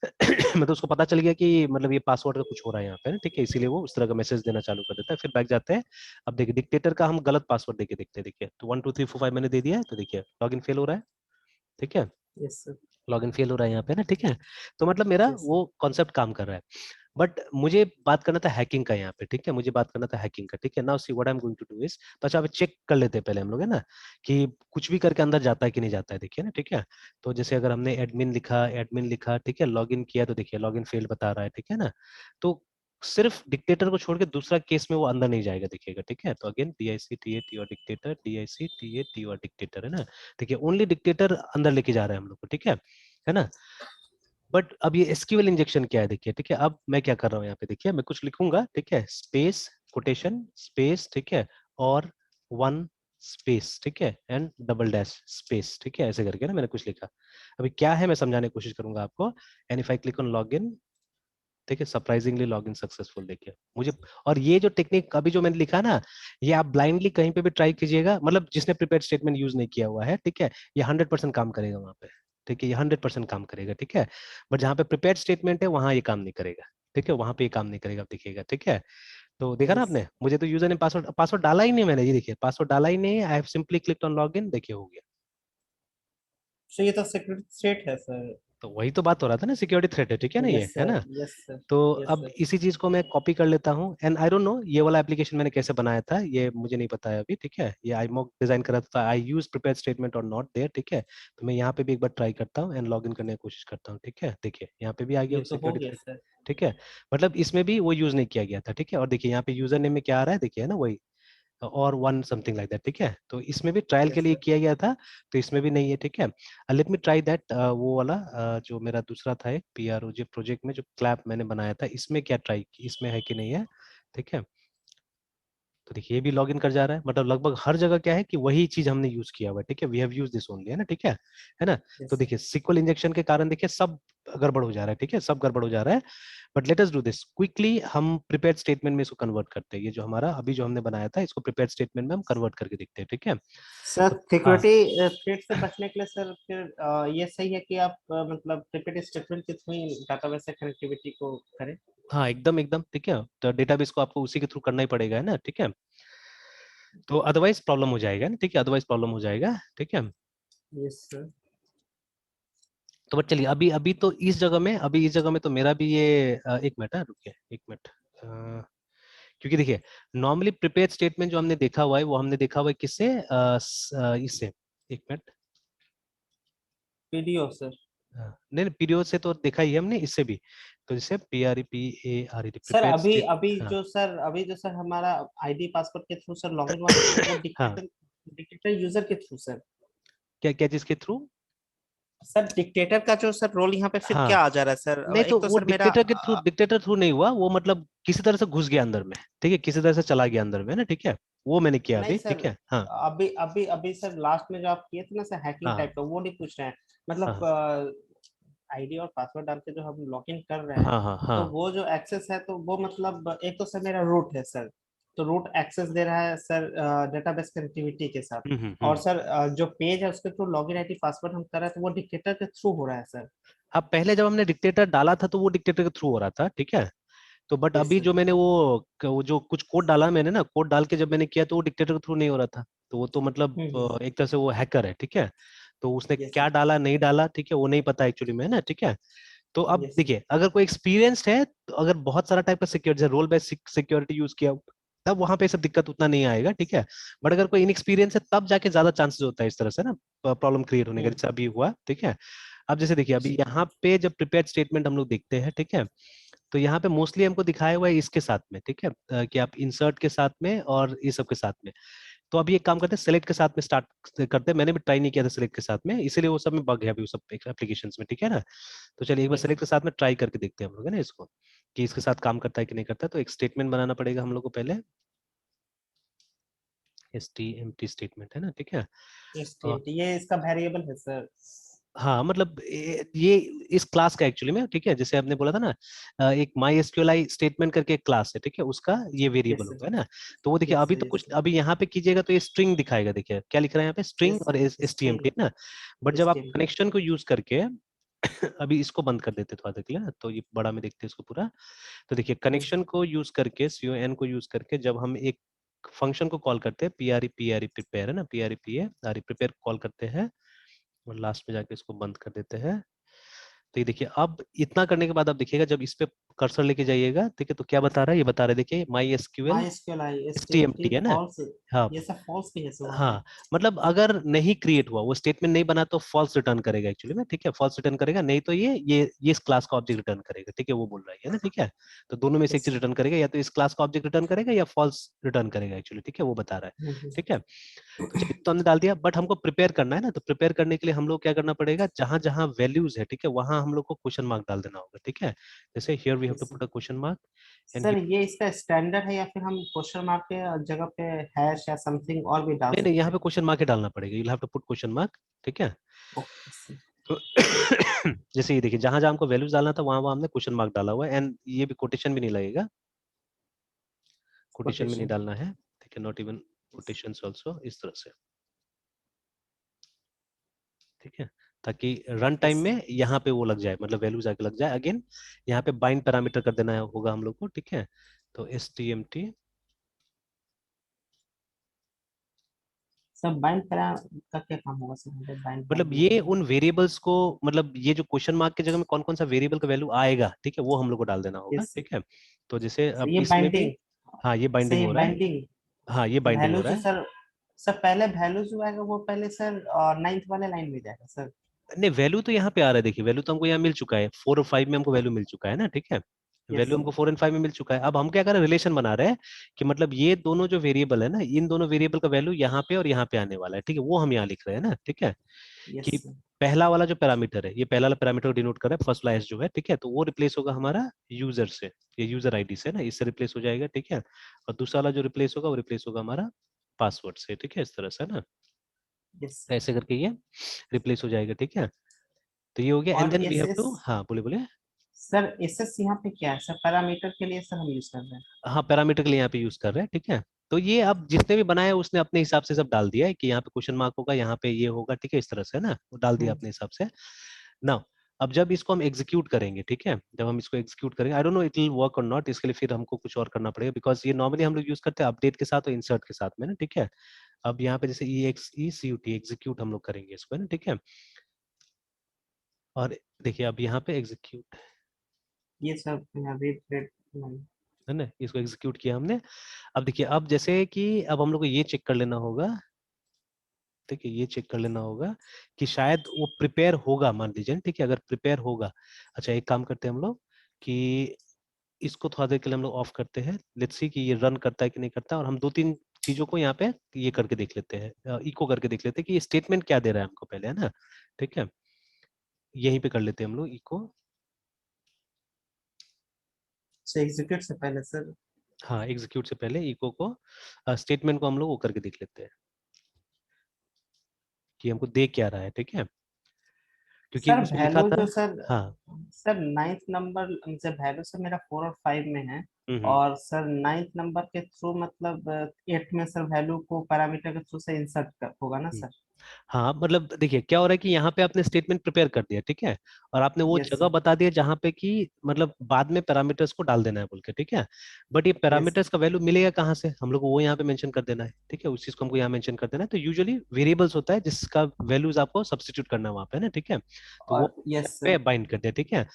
मतलब उसको पता चल गया कि मतलब ये पासवर्ड का कुछ हो रहा है यहाँ पे, ठीक है, इसीलिए वो उस तरह का मैसेज देना चालू कर देता है। फिर बैक जाते हैं, अब देखिए डिक्टेटर का हम गलत पासवर्ड देके देखते हैं, देखिए तो 1 2 3 4 5 मैंने दे दिया है, तो देखिए लॉगिन फेल हो रहा है, ठीक है, यस सर। लॉगिन फेल हो रहा है यहाँ पे ना, ठीक है। तो मतलब मेरा यस वो कॉन्सेप्ट काम कर रहा है, बट मुझे बात करना था हैकिंग का यहाँ पे, ठीक है, मुझे बात करना था हैकिंग का, ठीक है। Now see what I am going to do is, तो अच्छा चेक कर लेते हैं पहले हम लोग, है ना, कि कुछ भी करके अंदर जाता है कि नहीं जाता है, देखिए ना, ठीक है। तो जैसे अगर हमने एडमिन लिखा, ठीक है, लॉगिन किया, तो देखिए लॉगिन फेल बता रहा है, ठीक है ना। तो सिर्फ डिक्टेटर को छोड़ के दूसरा केस में वो अंदर नहीं जाएगा, देखिएगा, ठीक है। तो again DICTAT your dictator, DICTAT your dictator, है ना। देखिए ओनली डिक्टेटर अंदर लेके जा रहे हैं हम लोग को, ठीक है ना। बट अब ये SQL इंजेक्शन क्या है, देखिए, ठीक है। अब मैं क्या कर रहा हूँ यहाँ पे, देखिए मैं कुछ लिखूंगा, ठीक है, स्पेस कोटेशन स्पेस, ठीक है, और 1 स्पेस, ठीक है, एंड डबल डैश स्पेस, ठीक है, ऐसे करके ना मैंने कुछ लिखा। अभी क्या है मैं समझाने की कोशिश करूंगा आपको। And if I click on login, ठीक है, सरप्राइजिंगली लॉगिन सक्सेसफुल, देखिए मुझे। और ये जो टेक्निक अभी जो मैंने लिखा ना, ये आप ब्लाइंडली कहीं पे भी ट्राई कीजिएगा, मतलब जिसने प्रिपेयर्ड स्टेटमेंट यूज नहीं किया हुआ है, ठीक है, ये 100% काम करेगा वहां पे, ठीक है, ये 100% काम करेगा, ठीक है। बट जहाँ पे प्रिपेयर्ड स्टेटमेंट है वहां ये काम नहीं करेगा, ठीक है, वहां पे ये काम नहीं करेगा, देखिएगा, ठीक है। तो देखा ना यस। आपने, मुझे तो यूजर ने पासवर्ड पासवर्ड डाला ही नहीं मैंने, ये देखिए पासवर्ड डाला ही नहीं, I have simply clicked on login, देखिए हो गया। सो ये तो सिक्योरिटी थ्रेट है सर। तो वही तो बात हो रहा था ना, सिक्योरिटी थ्रेट है, ठीक है ना, ये यस है सर ना। Yes sir. तो यस अब सर। इसी चीज को मैं कॉपी कर लेता हूँ, एंड आई डोंट नो ये वाला एप्लीकेशन मैंने कैसे बनाया था, ये मुझे नहीं पता है अभी, ठीक है। ये iMock डिजाइन करा था, आई यूज प्रिपेयर स्टेटमेंट और नॉट देयर, ठीक है। तो मैं यहाँ पे भी एक बार ट्राई करता हूँ एंड लॉग इन करने की कोशिश करता हूँ, ठीक है। देखिए यहाँ पे भी आ गया ये वो तो हो सिक्योरिटी गया थ्रेट, सर। ठीक है। मतलब इसमें भी वो यूज नहीं किया गया था, ठीक है। और देखिए यहाँ पे यूजर नेम में क्या आ रहा है, देखिए, है ना, वही और 1 समथिंग लाइक दैट, ठीक है। तो इसमें भी ट्रायल के यस लिए सर। किया गया था, तो इसमें भी नहीं है, ठीक है। लेट मी ट्राई दैट, वो वाला जो मेरा दूसरा था एक PROJ प्रोजेक्ट में जो क्लैप मैंने बनाया था, इसमें क्या ट्राई, इसमें है कि नहीं है, ठीक है। तो देखिए ये भी लॉगिन कर जा रहा है, मतलब लगभग हर जगह क्या है कि वही चीज हमने यूज किया हुआ है, ठीक है, we have use this only, है ना, ठीक है ना। तो यस सर। देखिए सिक्वल इंजेक्शन के कारण देखिए सब गड़बड़ हो जा रहा है, ठीक है, सब गड़बड़ हो जा रहा है। But let us do this quickly, हम प्रिपेयर्ड स्टेटमेंट में इसको कन्वर्ट करते हैं, ये जो हमारा अभी जो हमने बनाया था इसको प्रिपेयर्ड स्टेटमेंट में हम कन्वर्ट करके देखते हैं, ठीक है। सर तो हाँ सिक्योरिटी थ्रेट से बचने के लिए सर फिर ये सही है कि आप मतलब प्रिपेयर्ड स्टेटमेंट के थ्रू ही डाटाबेस से कनेक्टिविटी को करें। हाँ एकदम एकदम, ठीक है। तो डेटाबेस को आपको उसी के थ्रू करना ही पड़ेगा, है ना, ठीक है। तो अदरवाइज प्रॉब्लम हो जाएगा ना, ठीक है, अदरवाइज प्रॉब्लम हो जाएगा, ठीक है। Yes sir. तो बट चलिए अभी अभी तो इस जगह में, अभी इस जगह में तो मेरा भी ये एक मिनट, रुकिए एक मिनट, क्योंकि देखिए नॉर्मली प्रिपेयर्ड स्टेटमेंट जो हमने देखा हुआ है वो हमने देखा हुआ है किससे, इससे, एक मिनट, पीडीओ सर। नहीं नहीं, पीरियड से तो देखा ही है हमने, इससे भी, तो जैसे PREPARED सर प्रिपेयर्ड अभी स्टेट। अभी हाँ जो सर अभी जो सर हमारा आईडी पासवर्ड के थ्रू सर लॉगिन हुआ था, तो वो हाँ, डिक्टेटर डिक्टेटर यूजर के थ्रू सर। क्या क्या चीज के थ्रू? सर डिक्टेटर का जो सर रोल यहाँ पे फिर हाँ, क्या आ जा रहा है सर? नहीं तो एक तो वो सर मेरा डिक्टेटर थ्रू नहीं हुआ वो, मतलब किसी तरह से घुस गया अंदर में, ठीक है, किसी तरह से चला गया अंदर में ना, ठीक है, वो मैंने किया नहीं अभी, सर, ठीक है, हाँ अभी अभी अभी सर लास्ट में जो आप किए थे ना सर हैकिंग हाँ टाइप का, वो नहीं पूछ रहे हैं। हाँ मतलब हाँ आईडी और पासवर्ड डाल के जो हम लॉगिन कर रहे हैं, हाँ हाँ तो हाँ। वो जो एक्सेस है तो वो मतलब एक तो सर मेरा रूट है सर, तो रूट एक्सेस दे रहा है सर डेटाबेस कनेक्टिविटी के साथ। और हम्म। सर जो पेज है उसके थ्रू लॉगिन आईडी पासवर्ड हम कर रहे हैं, तो वो डिक्टेटर के थ्रू हो रहा है सर। अब पहले जब हमने डिक्टेटर डाला था तो वो डिक्टेटर के थ्रू हो रहा था, ठीक है, तो बट यस अभी सर। जो मैंने वो जो कुछ कोड डाला मैंने ना, कोड डाल के जब मैंने किया तो वो डिक्टेटर के थ्रू नहीं हो रहा था, तो वो तो मतलब हम्म। एक तरह से वो हैकर है, ठीक है, तो उसने यस क्या सर। डाला नहीं डाला, ठीक है, वो नहीं पता एक्चुअली में ना, ठीक है। तो अब यस सर। देखिए अगर कोई एक्सपीरियंस्ड है, तो अगर बहुत सारा टाइप का security role based security use किया तब वहां पे सब दिक्कत उतना नहीं आएगा, ठीक है, बट अगर कोई इनएक्सपीरियंस है तब जाके ज्यादा चांसेस होता है इस तरह से ना प्रॉब्लम क्रिएट होने का, हम्म। जैसे अभी हुआ, ठीक है। अब जैसे देखिए यस अभी सर। यहाँ पे जब प्रिपेयर्ड स्टेटमेंट हम लोग देखते हैं, ठीक है, तो यहाँ पे मोस्टली हमको दिखाया हुआ है इसके साथ में, ठीक है, कि आप इंसर्ट के साथ में और ये सब के साथ में। तो अभी एक काम करते हैं, सेलेक्ट के साथ में स्टार्ट करते हैं, मैंने भी ट्राई नहीं किया था सेलेक्ट के साथ में, इसीलिए वो सब में बग है अभी वो सब एप्लीकेशन में, ठीक है ना। तो चलिए एक बार यस सेलेक्ट के साथ में ट्राई करके देखते हैं हम लोग, है ना, इसको कि इसके साथ काम करता है कि नहीं करता है। तो एक स्टेटमेंट बनाना पड़ेगा हम लोग को पहले, STMT स्टेटमेंट है ना, ठीक है। यस ये इसका वेरिएबल है सर। हाँ मतलब ये इस क्लास का एक्चुअली में, ठीक है, जैसे आपने बोला था ना, एक माई एसक्यूएल स्टेटमेंट करके एक क्लास है, ठीक है, उसका ये वेरिएबल यस होगा, सर। है ना। तो वो देखिए यस अभी सर। तो यस कुछ, सर। अभी यहाँ पे कीजिएगा तो ये स्ट्रिंग दिखाएगा, देखिए क्या लिख रहा है यहाँ पे, स्ट्रिंग यस और STMT, स्ट्रिंग। है ना। बट जब आप स्ट्रिंग। कनेक्शन को यूज करके अभी इसको बंद कर देते थोड़ा देख लिया, तो ये बड़ा में देखते हैं इसको पूरा। तो देखिए यस कनेक्शन को यूज करके, CON को यूज करके जब हम एक फंक्शन को कॉल करते हैं, PRE प्रिपेयर है ना, PRE प्रिपेयर कॉल करते हैं, और लास्ट में जाके इसको बंद कर देते हैं। तो ये देखिए अब इतना करने के बाद आप देखिएगा जब इस पे कर्सर लेके जाइएगा, ठीक है, तो क्या बता रहा है, ये बता रहा है देखिए my SQL MySQL STMT HTML है ना। फॉल्स। हाँ ये सब फॉल्स भी है सर वहाँ पे। हाँ, मतलब अगर नहीं क्रिएट हुआ वो स्टेटमेंट नहीं बना तो फॉल्स रिटर्न करेगा एक्चुअली में, ठीक है, फॉल्स रिटर्न करेगा, नहीं तो ये इस क्लास का ऑब्जेक्ट रिटर्न करेगा, ठीक है, वो बोल रहा है ना, ठीक है। तो दोनों में से एक यस चीज सर। रिटर्न करेगा, या तो इस क्लास का ऑब्जेक्ट रिटर्न करेगा या फॉल्स रिटर्न करेगा एक्चुअली, ठीक है, वो बता रहा है, ठीक है। तो चलिए तो हमने डाल दिया, बट हमको प्रिपेयर करना है ना, तो प्रिपेयर करने के लिए हम लोग क्या करना पड़ेगा, जहां जहां वैल्यूज है, ठीक है, वहां हम लोग को क्वेश्चन मार्क डाल देना होगा, ठीक है, जैसे here we have to yes sir. Put a question mark and sir ये इसका स्टैंडर्ड है या फिर हम क्वेश्चन मार्क के जगह पे हैश या समथिंग और भी डाल नहीं नहीं, सकते यहाँ हैं? पे क्वेश्चन मार्क ही डालना पड़ेगा, you have to put question mark, ठीक है। Okay sir. तो जैसे ये देखिए जहां जहां हमको वैल्यूज डालना था वहां वहां हमने क्वेश्चन मार्क डाला हुआ है, एंड ये भी कोटेशन भी नहीं लगेगा, कोटेशन भी नहीं कोटेशन। डालना है, ठीक है, नॉट इवन कोटेशंस आल्सो, इस तरह से, ठीक है, ताकि रन टाइम यस सर। में यहाँ पे वो लग जाए, मतलब वैल्यूज आके लग जाए अगेन। यहाँ पे बाइंड पैरामीटर कर देना होगा हम लोग को, ठीक है। तो STMT, सर बाइंड करा का क्या काम होगा सर, मतलब बाइंड मतलब वैल्यू ये होगा? उन वेरिएबल्स को, मतलब ये जो क्वेश्चन मार्क की जगह में कौन कौन सा वेरिएबल का वैल्यू आएगा, ठीक है, वो हम लोग को डाल देना होगा, यस सर। ठीक है। तो जैसे सर अब ये इसमें भी, बाइंडिंग। हाँ ये सर बाइंडिंग ये हो रहा है, बाइंडिंग हाँ ये बाइंडिंग हो वैल्यू रहा जो है। सर, सर पहले वैल्यू जो आएगा वो पहले सर नाइन्थ वाले लाइन में जाएगा सर। नहीं वैल्यू तो यहाँ पे आ रहा है, देखिए वैल्यू तो हमको यहाँ मिल चुका है, 4 और 5 में हमको वैल्यू मिल चुका है ना, ठीक है, यस वैल्यू सर। हमको 4 एंड 5 में मिल चुका है। अब हम क्या कर रहे हैं, रिलेशन बना रहे हैं कि मतलब ये दोनों जो वेरिएबल है ना, इन दोनों वेरिएबल का वैल्यू यहाँ पे और यहाँ पे आने वाला है, ठीक है, वो हम यहाँ लिख रहे हैं ना, ठीक है, यस कि सर। पहला वाला जो पैरामीटर है, ये पहला वाला पैरामीटर को डिनोट कर रहा है, फर्स्ट वाला एस जो है, ठीक है, तो वो रिप्लेस होगा हमारा यूजर से, ये यूजर आईडी से ना, इससे रिप्लेस हो जाएगा, ठीक है। और दूसरा वाला जो रिप्लेस होगा वो रिप्लेस होगा हमारा पासवर्ड से, ठीक है, इस तरह से ना, यस तो सर। ऐसे करके ये रिप्लेस हो जाएगा, ठीक है। तो ये हो गया, एंड और then we S have S, to, हाँ बोले बोले। सर एस एस यहाँ पे क्या है सर, पैरामीटर के लिए सर हम यूज कर रहे हैं? हाँ पैरामीटर के लिए यहाँ पे यूज कर रहे हैं, ठीक है। तो ये अब जितने भी बनाए उसने अपने हिसाब से सब डाल दिया है कि यहाँ पे क्वेश्चन मार्क होगा, यहाँ पे ये होगा, ठीक है, इस तरह से ना, वो डाल दिया हम्म। अपने हिसाब से ना। अब जब इसको हम एग्जीक्यूट करेंगे, ठीक है, जब हम इसको एग्जीक्यूट करेंगे, I don't know it will work और नॉट, इसके लिए फिर हमको कुछ और करना पड़ेगा, बिकॉज ये नॉर्मली हम लोग यूज करते हैं अपडेट के साथ और इंसर्ट के साथ में ना, ठीक है। अब यहाँ पे जैसे EXECUT एग्जीक्यूट हम लोग करेंगे इसको, है ना, ठीक है। और देखिए अब यहाँ पे एग्जीक्यूट, ये सब यहाँ रीड रेड नहीं। है ना, इसको एग्जीक्यूट किया हमने। अब देखिए, अब जैसे कि अब हम लोग को ये चेक कर लेना होगा, ठीक है, ये चेक कर लेना होगा कि शायद वो प्रिपेयर होगा, मान लीजिए, ठीक है, अगर प्रिपेयर होगा। अच्छा, एक काम करते हैं हम लोग कि इसको थोड़ा देर के लिए हम लोग ऑफ करते हैं, लेट्स सी कि ये रन करता है कि नहीं करता है, और हम दो तीन चीजों को यहाँ पे ये करके देख लेते हैं, इको करके देख लेते हैं कि ये स्टेटमेंट क्या दे रहा है हमको पहले, है ना, ठीक है, यहीं पे कर लेते हैं हम लोग इको। से एग्जीक्यूट से पहले सर। हाँ, एग्जीक्यूट से पहले इको को, स्टेटमेंट को हम लोग वो करके देख लेते हैं कि हमको दे क्या रहा है, ठीक है, क्योंकि सर उसमें लिखा वैल्यू था। जो सर, हाँ। सर नाइन्थ नंबर से वैल्यू सर मेरा 4 और 5 में है। हम्म। और सर नाइन्थ नंबर के थ्रू मतलब 8 में सर वैल्यू को पैरामीटर के थ्रू से इंसर्ट कर होगा ना हम्म। सर? हाँ, मतलब देखिए क्या हो रहा है कि यहाँ पे आपने स्टेटमेंट प्रिपेयर कर दिया, ठीक है, और आपने वो यस जगह सर। बता दिया जहाँ पे कि मतलब बाद में पैरामीटर्स को डाल देना है बोल के, ठीक है, बट ये यस पैरामीटर्स का वैल्यू मिलेगा कहाँ से, हम लोग को वो यहाँ पे मेंशन कर देना है, ठीक है, उस चीज को हमको यहाँ मेंशन कर देना है। तो यूजुअली वेरिएबल्स होता है जिसका वैल्यूज आपको सब्स्टिट्यूट करना है वहाँ पे ना, ठीक है, तो वो और यस पे सर। बाइंड कर दिया, ठीक है।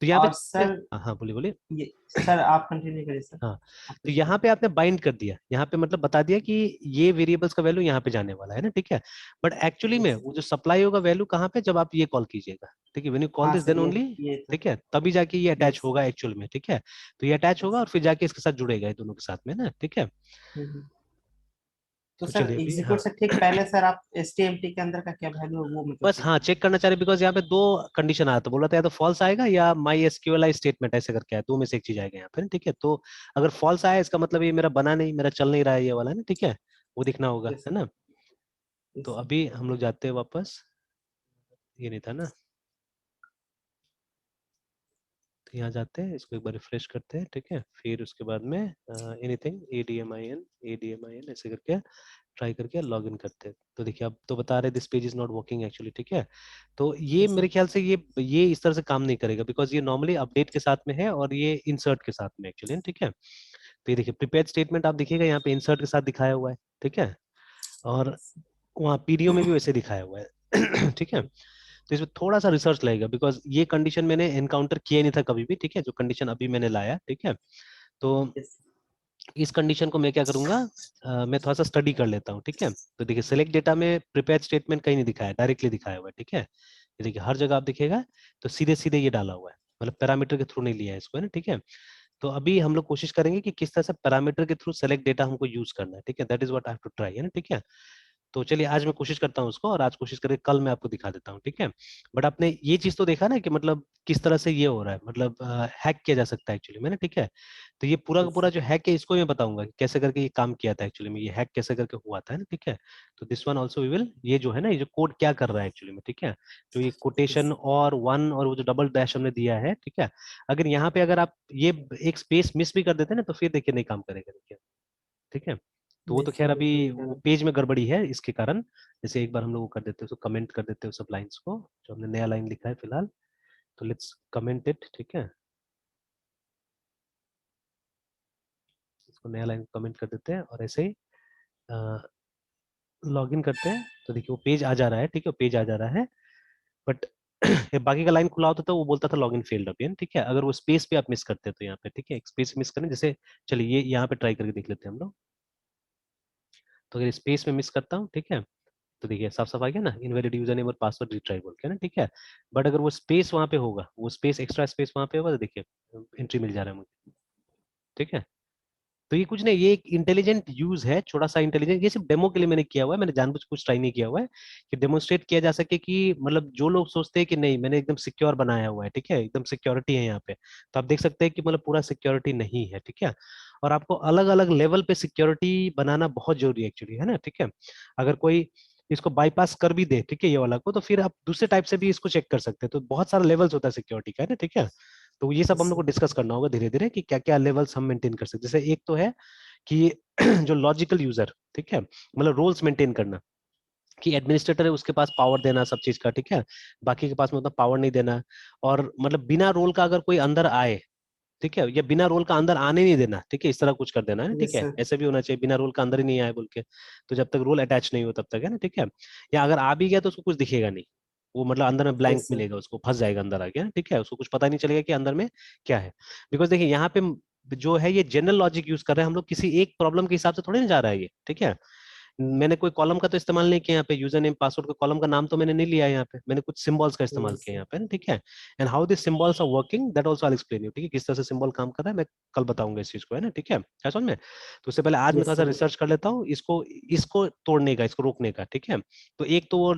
तो यहाँ पे और सर हाँ हाँ, बोलिए बोलिए। ये सर आप कंटिन्यू करिए सर। हाँ, आप तो कुछ यहाँ पे आपने बाइंड कर दिया, यहाँ पे मतलब बता दिया कि ये वेरिएबल्स का वैल्यू यहाँ पे जाने वाला है ना, ठीक है, बट एक्चुअली में यस। वो जो सप्लाई होगा वैल्यू कहाँ पे, जब आप ये कॉल कीजिएगा, ठीक है, व्हेन यू कॉल हाँ दिस सर देन ओनली, ये तो। ठीक है, तभी जाके ये अटैच यस। होगा एक्चुअल में, ठीक है, तो ये अटैच होगा यस। और फिर जाके इसके साथ जुड़ेगा, ये दोनों के साथ में ना, ठीक है। तो तो सर चलिए अभी, एग्जीक्यूट हाँ, से ठीक पहले सर आप एसटीएमटी के अंदर का क्या वैल्यू है वो मतलब बस चेक हाँ करना चेक करना चाह रहे, बिकॉज यहाँ पे दो कंडीशन आया था, बोला था या तो फॉल्स आएगा या माई एसक्यूएल स्टेटमेंट ऐसे करके आया, दो में से एक चीज आएगा यहाँ पे, ठीक है, तो अगर फॉल्स आया इसका मतलब ये मेरा बना नहीं, मेरा चल नहीं रहा है ये वाला ना, ठीक है, वो दिखना होगा, है। यस है ना। तो यस। अभी हम लोग जाते हैं वापस, ये नहीं था ना, तो यहाँ जाते हैं, इसको एक बार रिफ्रेश करते हैं, ठीक है, फिर उसके बाद में एनीथिंग ADMIN ऐसे करके ट्राई करके लॉग इन करते हैं। तो देखिए अब तो बता रहे this page is not working actually, ठीक है, तो ये यस मेरे ख्याल से ये इस तरह से काम नहीं करेगा, बिकॉज ये नॉर्मली अपडेट के साथ में है और ये इंसर्ट के साथ में एक्चुअली, ठीक है। तो ये देखिए प्रीपेड स्टेटमेंट आप देखिएगा यहाँ पे इंसर्ट के साथ दिखाया हुआ है, ठीक है, और यस। वहाँ पीडीओ में भी वैसे दिखाया हुआ है ठीक है। तो इसमें थोड़ा सा रिसर्च लगेगा, बिकॉज ये कंडीशन मैंने एनकाउंटर किया नहीं था कभी भी, ठीक है, जो कंडीशन अभी मैंने लाया, ठीक है, तो यस। इस कंडीशन को मैं क्या करूंगा, मैं थोड़ा सा स्टडी कर लेता हूँ, ठीक है। तो देखिए सेलेक्ट डेटा में प्रिपेयर स्टेटमेंट कहीं नहीं दिखाया, डायरेक्टली दिखाया हुआ है, ठीक है, ये देखिए हर जगह आप देखिएगा तो सीधे सीधे ये डाला हुआ है, मतलब पैरामीटर के थ्रू नहीं लिया है इसको, है ना, ठीक है। तो अभी हम लोग कोशिश करेंगे कि किस तरह से पैरामीटर के थ्रू सेलेक्ट डेटा हमको यूज करना है, ठीक है, that is what I have to try, है ना, ठीक है। तो चलिए आज मैं कोशिश करता हूँ उसको, और आज कोशिश करके कल मैं आपको दिखा देता हूँ, ठीक है। बट आपने ये चीज तो देखा ना कि मतलब किस तरह से ये हो रहा है, मतलब हैक किया जा सकता है एक्चुअली में ना, ठीक है। तो ये पूरा का यस पूरा जो हैक है इसको मैं बताऊंगा कि कैसे करके ये काम किया था एक्चुअली में, ये हैक कैसे करके हुआ था, है ना, ठीक है। तो this one also we will, ये जो है ना, ये जो कोड क्या कर रहा है एक्चुअली में, ठीक है, जो ये यस। कोटेशन और वन और वो जो डबल डैश हमने दिया है, ठीक है, अगर यहाँ पे अगर आप ये एक स्पेस मिस भी कर देते हैं ना तो फिर देखिए नहीं काम करेगा, देखिए, ठीक है। तो वो तो यस खैर वो अभी तो वो खैर। पेज में गड़बड़ी है इसके कारण, जैसे एक बार हम लोग वो कर देते हैं, उसको कमेंट कर देते हैं सब लाइंस को, जो हमने नया लाइन लिखा है फिलहाल, तो लेट्स कमेंट इट, ठीक है, इसको नया लाइन कमेंट कर देते हैं और ऐसे ही लॉग इन करते हैं, तो देखिए वो पेज आ जा रहा है, ठीक है, वो पेज आ जा रहा है, बट बाकी का लाइन खुला होता था वो बोलता था लॉग इन फेल्ड अगेन, ठीक है, अगर वो स्पेस पे आप मिस करते हैं तो यहाँ पे, ठीक है, एक स्पेस मिस करें, जैसे चलिए ये यहाँ पे ट्राई करके देख लेते हैं हम लोग। तो अगर स्पेस में मिस करता हूँ, ठीक है, तो देखिए साफ साफ आ गया ना, इनवैलिड यूजर नेम और पासवर्ड रिट्राई बोल के ना, ठीक है। बट अगर वो स्पेस वहां पे होगा, वो स्पेस एक्स्ट्रा स्पेस वहां पे होगा, तो देखिए एंट्री मिल जा रहा है मुझे, ठीक है। तो ये कुछ नहीं, ये एक इंटेलिजेंट यूज है, छोटा सा इंटेलिजेंट, ये सिर्फ डेमो के लिए मैंने किया हुआ है, मैंने जानबूझ के कुछ ट्राई नहीं किया हुआ है, कि डेमोन्स्ट्रेट किया जा सके कि मतलब जो लोग सोचते हैं कि नहीं मैंने एकदम सिक्योर बनाया हुआ है, ठीक है, एकदम सिक्योरिटी है यहाँ पे, तो आप देख सकते हैं कि मतलब पूरा सिक्योरिटी नहीं है, ठीक है। और आपको अलग अलग लेवल पे सिक्योरिटी बनाना बहुत जरूरी है एक्चुअली, है ना, ठीक है। अगर कोई इसको बाईपास कर भी दे, ठीक है, ये वाला को, तो फिर आप दूसरे टाइप से भी इसको चेक कर सकते हैं, तो बहुत सारा लेवल्स होता है सिक्योरिटी का, है ना, ठीक है। तो ये सब हम लोग को डिस्कस करना होगा धीरे धीरे कि क्या क्या लेवल्स हम मेंटेन कर सकते हैं, जैसे एक तो है कि जो लॉजिकल यूजर, ठीक है, मतलब रोल्स मेंटेन करना, कि एडमिनिस्ट्रेटर है उसके पास पावर देना सब चीज का, ठीक है, बाकी के पास मतलब पावर नहीं देना, और मतलब बिना रोल का अगर कोई अंदर आए, ठीक है, या बिना रोल का अंदर आने नहीं देना, ठीक है, इस तरह कुछ कर देना है ना, ठीक यस है, सर। ऐसे भी होना चाहिए, बिना रोल का अंदर ही नहीं आए बोल के, तो जब तक रोल अटैच नहीं हो तब तक, है ना, ठीक है। या अगर आ भी गया तो उसको कुछ दिखेगा नहीं, वो मतलब अंदर में ब्लैंक यस सर। मिलेगा उसको, फंस जाएगा अंदर आ गया, ठीक है, उसको कुछ पता नहीं चलेगा कि अंदर में क्या है, बिकॉज देखिए यहाँ पे जो है ये जनरल लॉजिक यूज कर रहे हैं हम लोग, किसी एक प्रॉब्लम के हिसाब से थोड़ी ना जा रहा है ये, ठीक है। मैंने कोई कॉलम का तो इस्तेमाल नहीं किया यहाँ पे, यूजर नेम पासवर्ड का कॉलम का नाम तो मैंने नहीं लिया यहाँ पे, मैंने कुछ सिंबल्स का इस्तेमाल यस किया सर। यहाँ पे, ठीक है। And how this symbols are working that also I explain you, ठीक है, किस तरह से सिंबल काम कर रहा है मैं कल बताऊंगा इस चीज को, है ना, ठीक है, क्या समझ में। तो उससे पहले आज मैं थोड़ा यस सा सर। रिसर्च कर लेता हूँ इसको, इसको तोड़ने का, इसको रोकने का, ठीक है। तो एक तो वो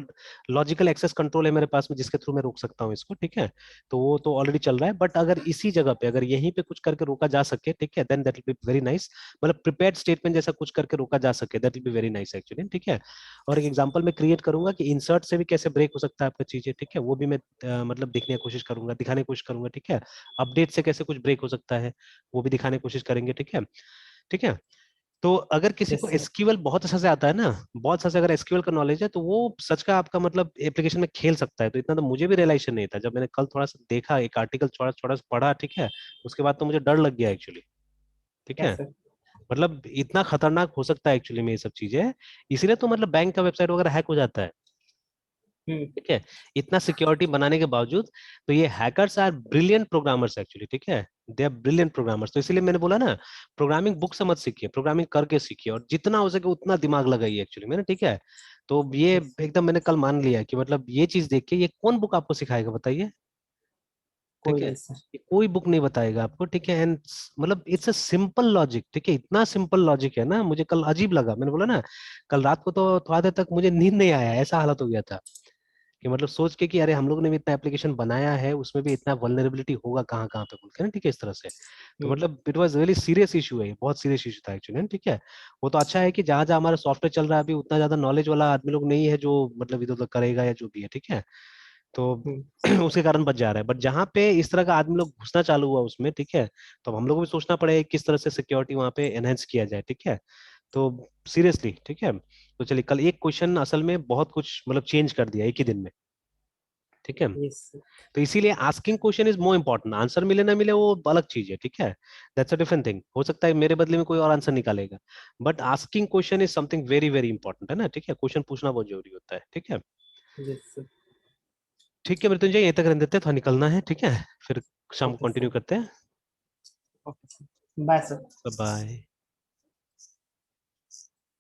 लॉजिकल एक्सेस कंट्रोल है मेरे पास में जिसके थ्रू मैं रोक सकता हूँ इसको, ठीक है। तो वो तो ऑलरेडी चल रहा है, बट अगर इसी जगह पे अगर यहीं पे कुछ करके रोका जा सके, ठीक है, then that will be very nice. मतलब प्रिपेयर्ड स्टेटमेंट जैसा कुछ करके रोका जा सके, that will be very nice actually, ठीक है। और एक एग्जांपल मैं क्रिएट करूंगा कि इंसर्ट से भी कैसे ब्रेक हो सकता है आपका चीजें, ठीक है, वो भी मैं मतलब दिखने की कोशिश करूंगा, दिखाने की कोशिश करूंगा, ठीक है। अपडेट से कैसे कुछ ब्रेक हो सकता है वो भी दिखाने की कोशिश करेंगे, ठीक है, ठीक है। तो अगर किसी को यस सर। एसक्यूएल बहुत अच्छा से आता है ना, बहुत अच्छा से अगर एसक्यूएल का नॉलेज है, तो वो सच का आपका मतलब एप्लीकेशन में खेल सकता है। तो इतना तो मुझे भी रियलाइजेशन नहीं था, जब मैंने कल थोड़ा सा देखा, एक आर्टिकल थोड़ा थोड़ा सा पढ़ा, ठीक है, उसके बाद तो मुझे डर लग गया एक्चुअली, ठीक यस है। सर। मतलब इतना खतरनाक हो सकता है एक्चुअली में ये सब चीजें, इसीलिए तो मतलब बैंक का वेबसाइट वगैरह हैक हो जाता है, हम्म। ठीक है, इतना सिक्योरिटी बनाने के बावजूद। तो ये hackers are brilliant programmers actually, ठीक है, दे आर ब्रिलियंट प्रोग्रामर्स। तो इसीलिए मैंने बोला ना, प्रोग्रामिंग बुक से मत सीखिए, प्रोग्रामिंग करके सीखिए, और जितना हो सके उतना दिमाग लगाइए एक्चुअली मैंने, ठीक है। तो ये यस सर। एकदम मैंने कल मान लिया कि मतलब ये चीज देख के ये कौन बुक आपको सिखाएगा बताइए, ठीक कोई है, नहीं सर। ये कोई बुक नहीं बताएगा आपको, ठीक है। एंड मतलब इट्स अ सिंपल लॉजिक, ठीक है, इतना सिंपल लॉजिक है ना, मुझे कल अजीब लगा, मैंने बोला ना, कल रात को तो थोड़ा देर तक मुझे नींद नहीं आया, ऐसा हालत हो गया था कि मतलब सोच के कि अरे हम लोग ने भी इतना एप्लीकेशन बनाया है, उसमें भी इतना वल्नरेबिलिटी होगा कहाँ कहाँ पे बोल के ना, ठीक है, इस तरह से। तो हम्म। मतलब it was really serious issue है, ये बहुत सीरियस इशू था एक्चुअली, ठीक है। वो तो अच्छा है कि जहाँ जहाँ हमारा सॉफ्टवेयर चल रहा है अभी उतना ज्यादा नॉलेज वाला आदमी लोग नहीं है जो मतलब इधर उधर करेगा या जो भी है, ठीक है। तो सर। उसके कारण बच जा रहा है, बट जहाँ पे इस तरह का आदमी लोग घुसना चालू हुआ उसमें, ठीक है, तो अब हम लोग को भी सोचना पड़ेगा किस तरह से सिक्योरिटी वहाँ पे एनहेंस किया जाए, ठीक है। तो सीरियसली, ठीक है। तो चलिए, कल एक क्वेश्चन असल में बहुत कुछ मतलब चेंज कर दिया एक ही दिन में, ठीक है। Yes sir. तो इसीलिए asking question is more important, answer मिले ना मिले वो अलग चीज है, ठीक है, दैट्स अ डिफरेंट थिंग। हो सकता है मेरे बदले में कोई और आंसर निकालेगा, but asking question is something very very important, है ना, ठीक है, क्वेश्चन पूछना बहुत जरूरी होता है, ठीक है। Yes sir. ठीक है मृत्युंजय, यहीं तक रहने देते हैं, थोड़ा निकलना है, ठीक है, फिर शाम को ओके कंटिन्यू सर। करते हैं। Okay sir. Bye sir. Bye.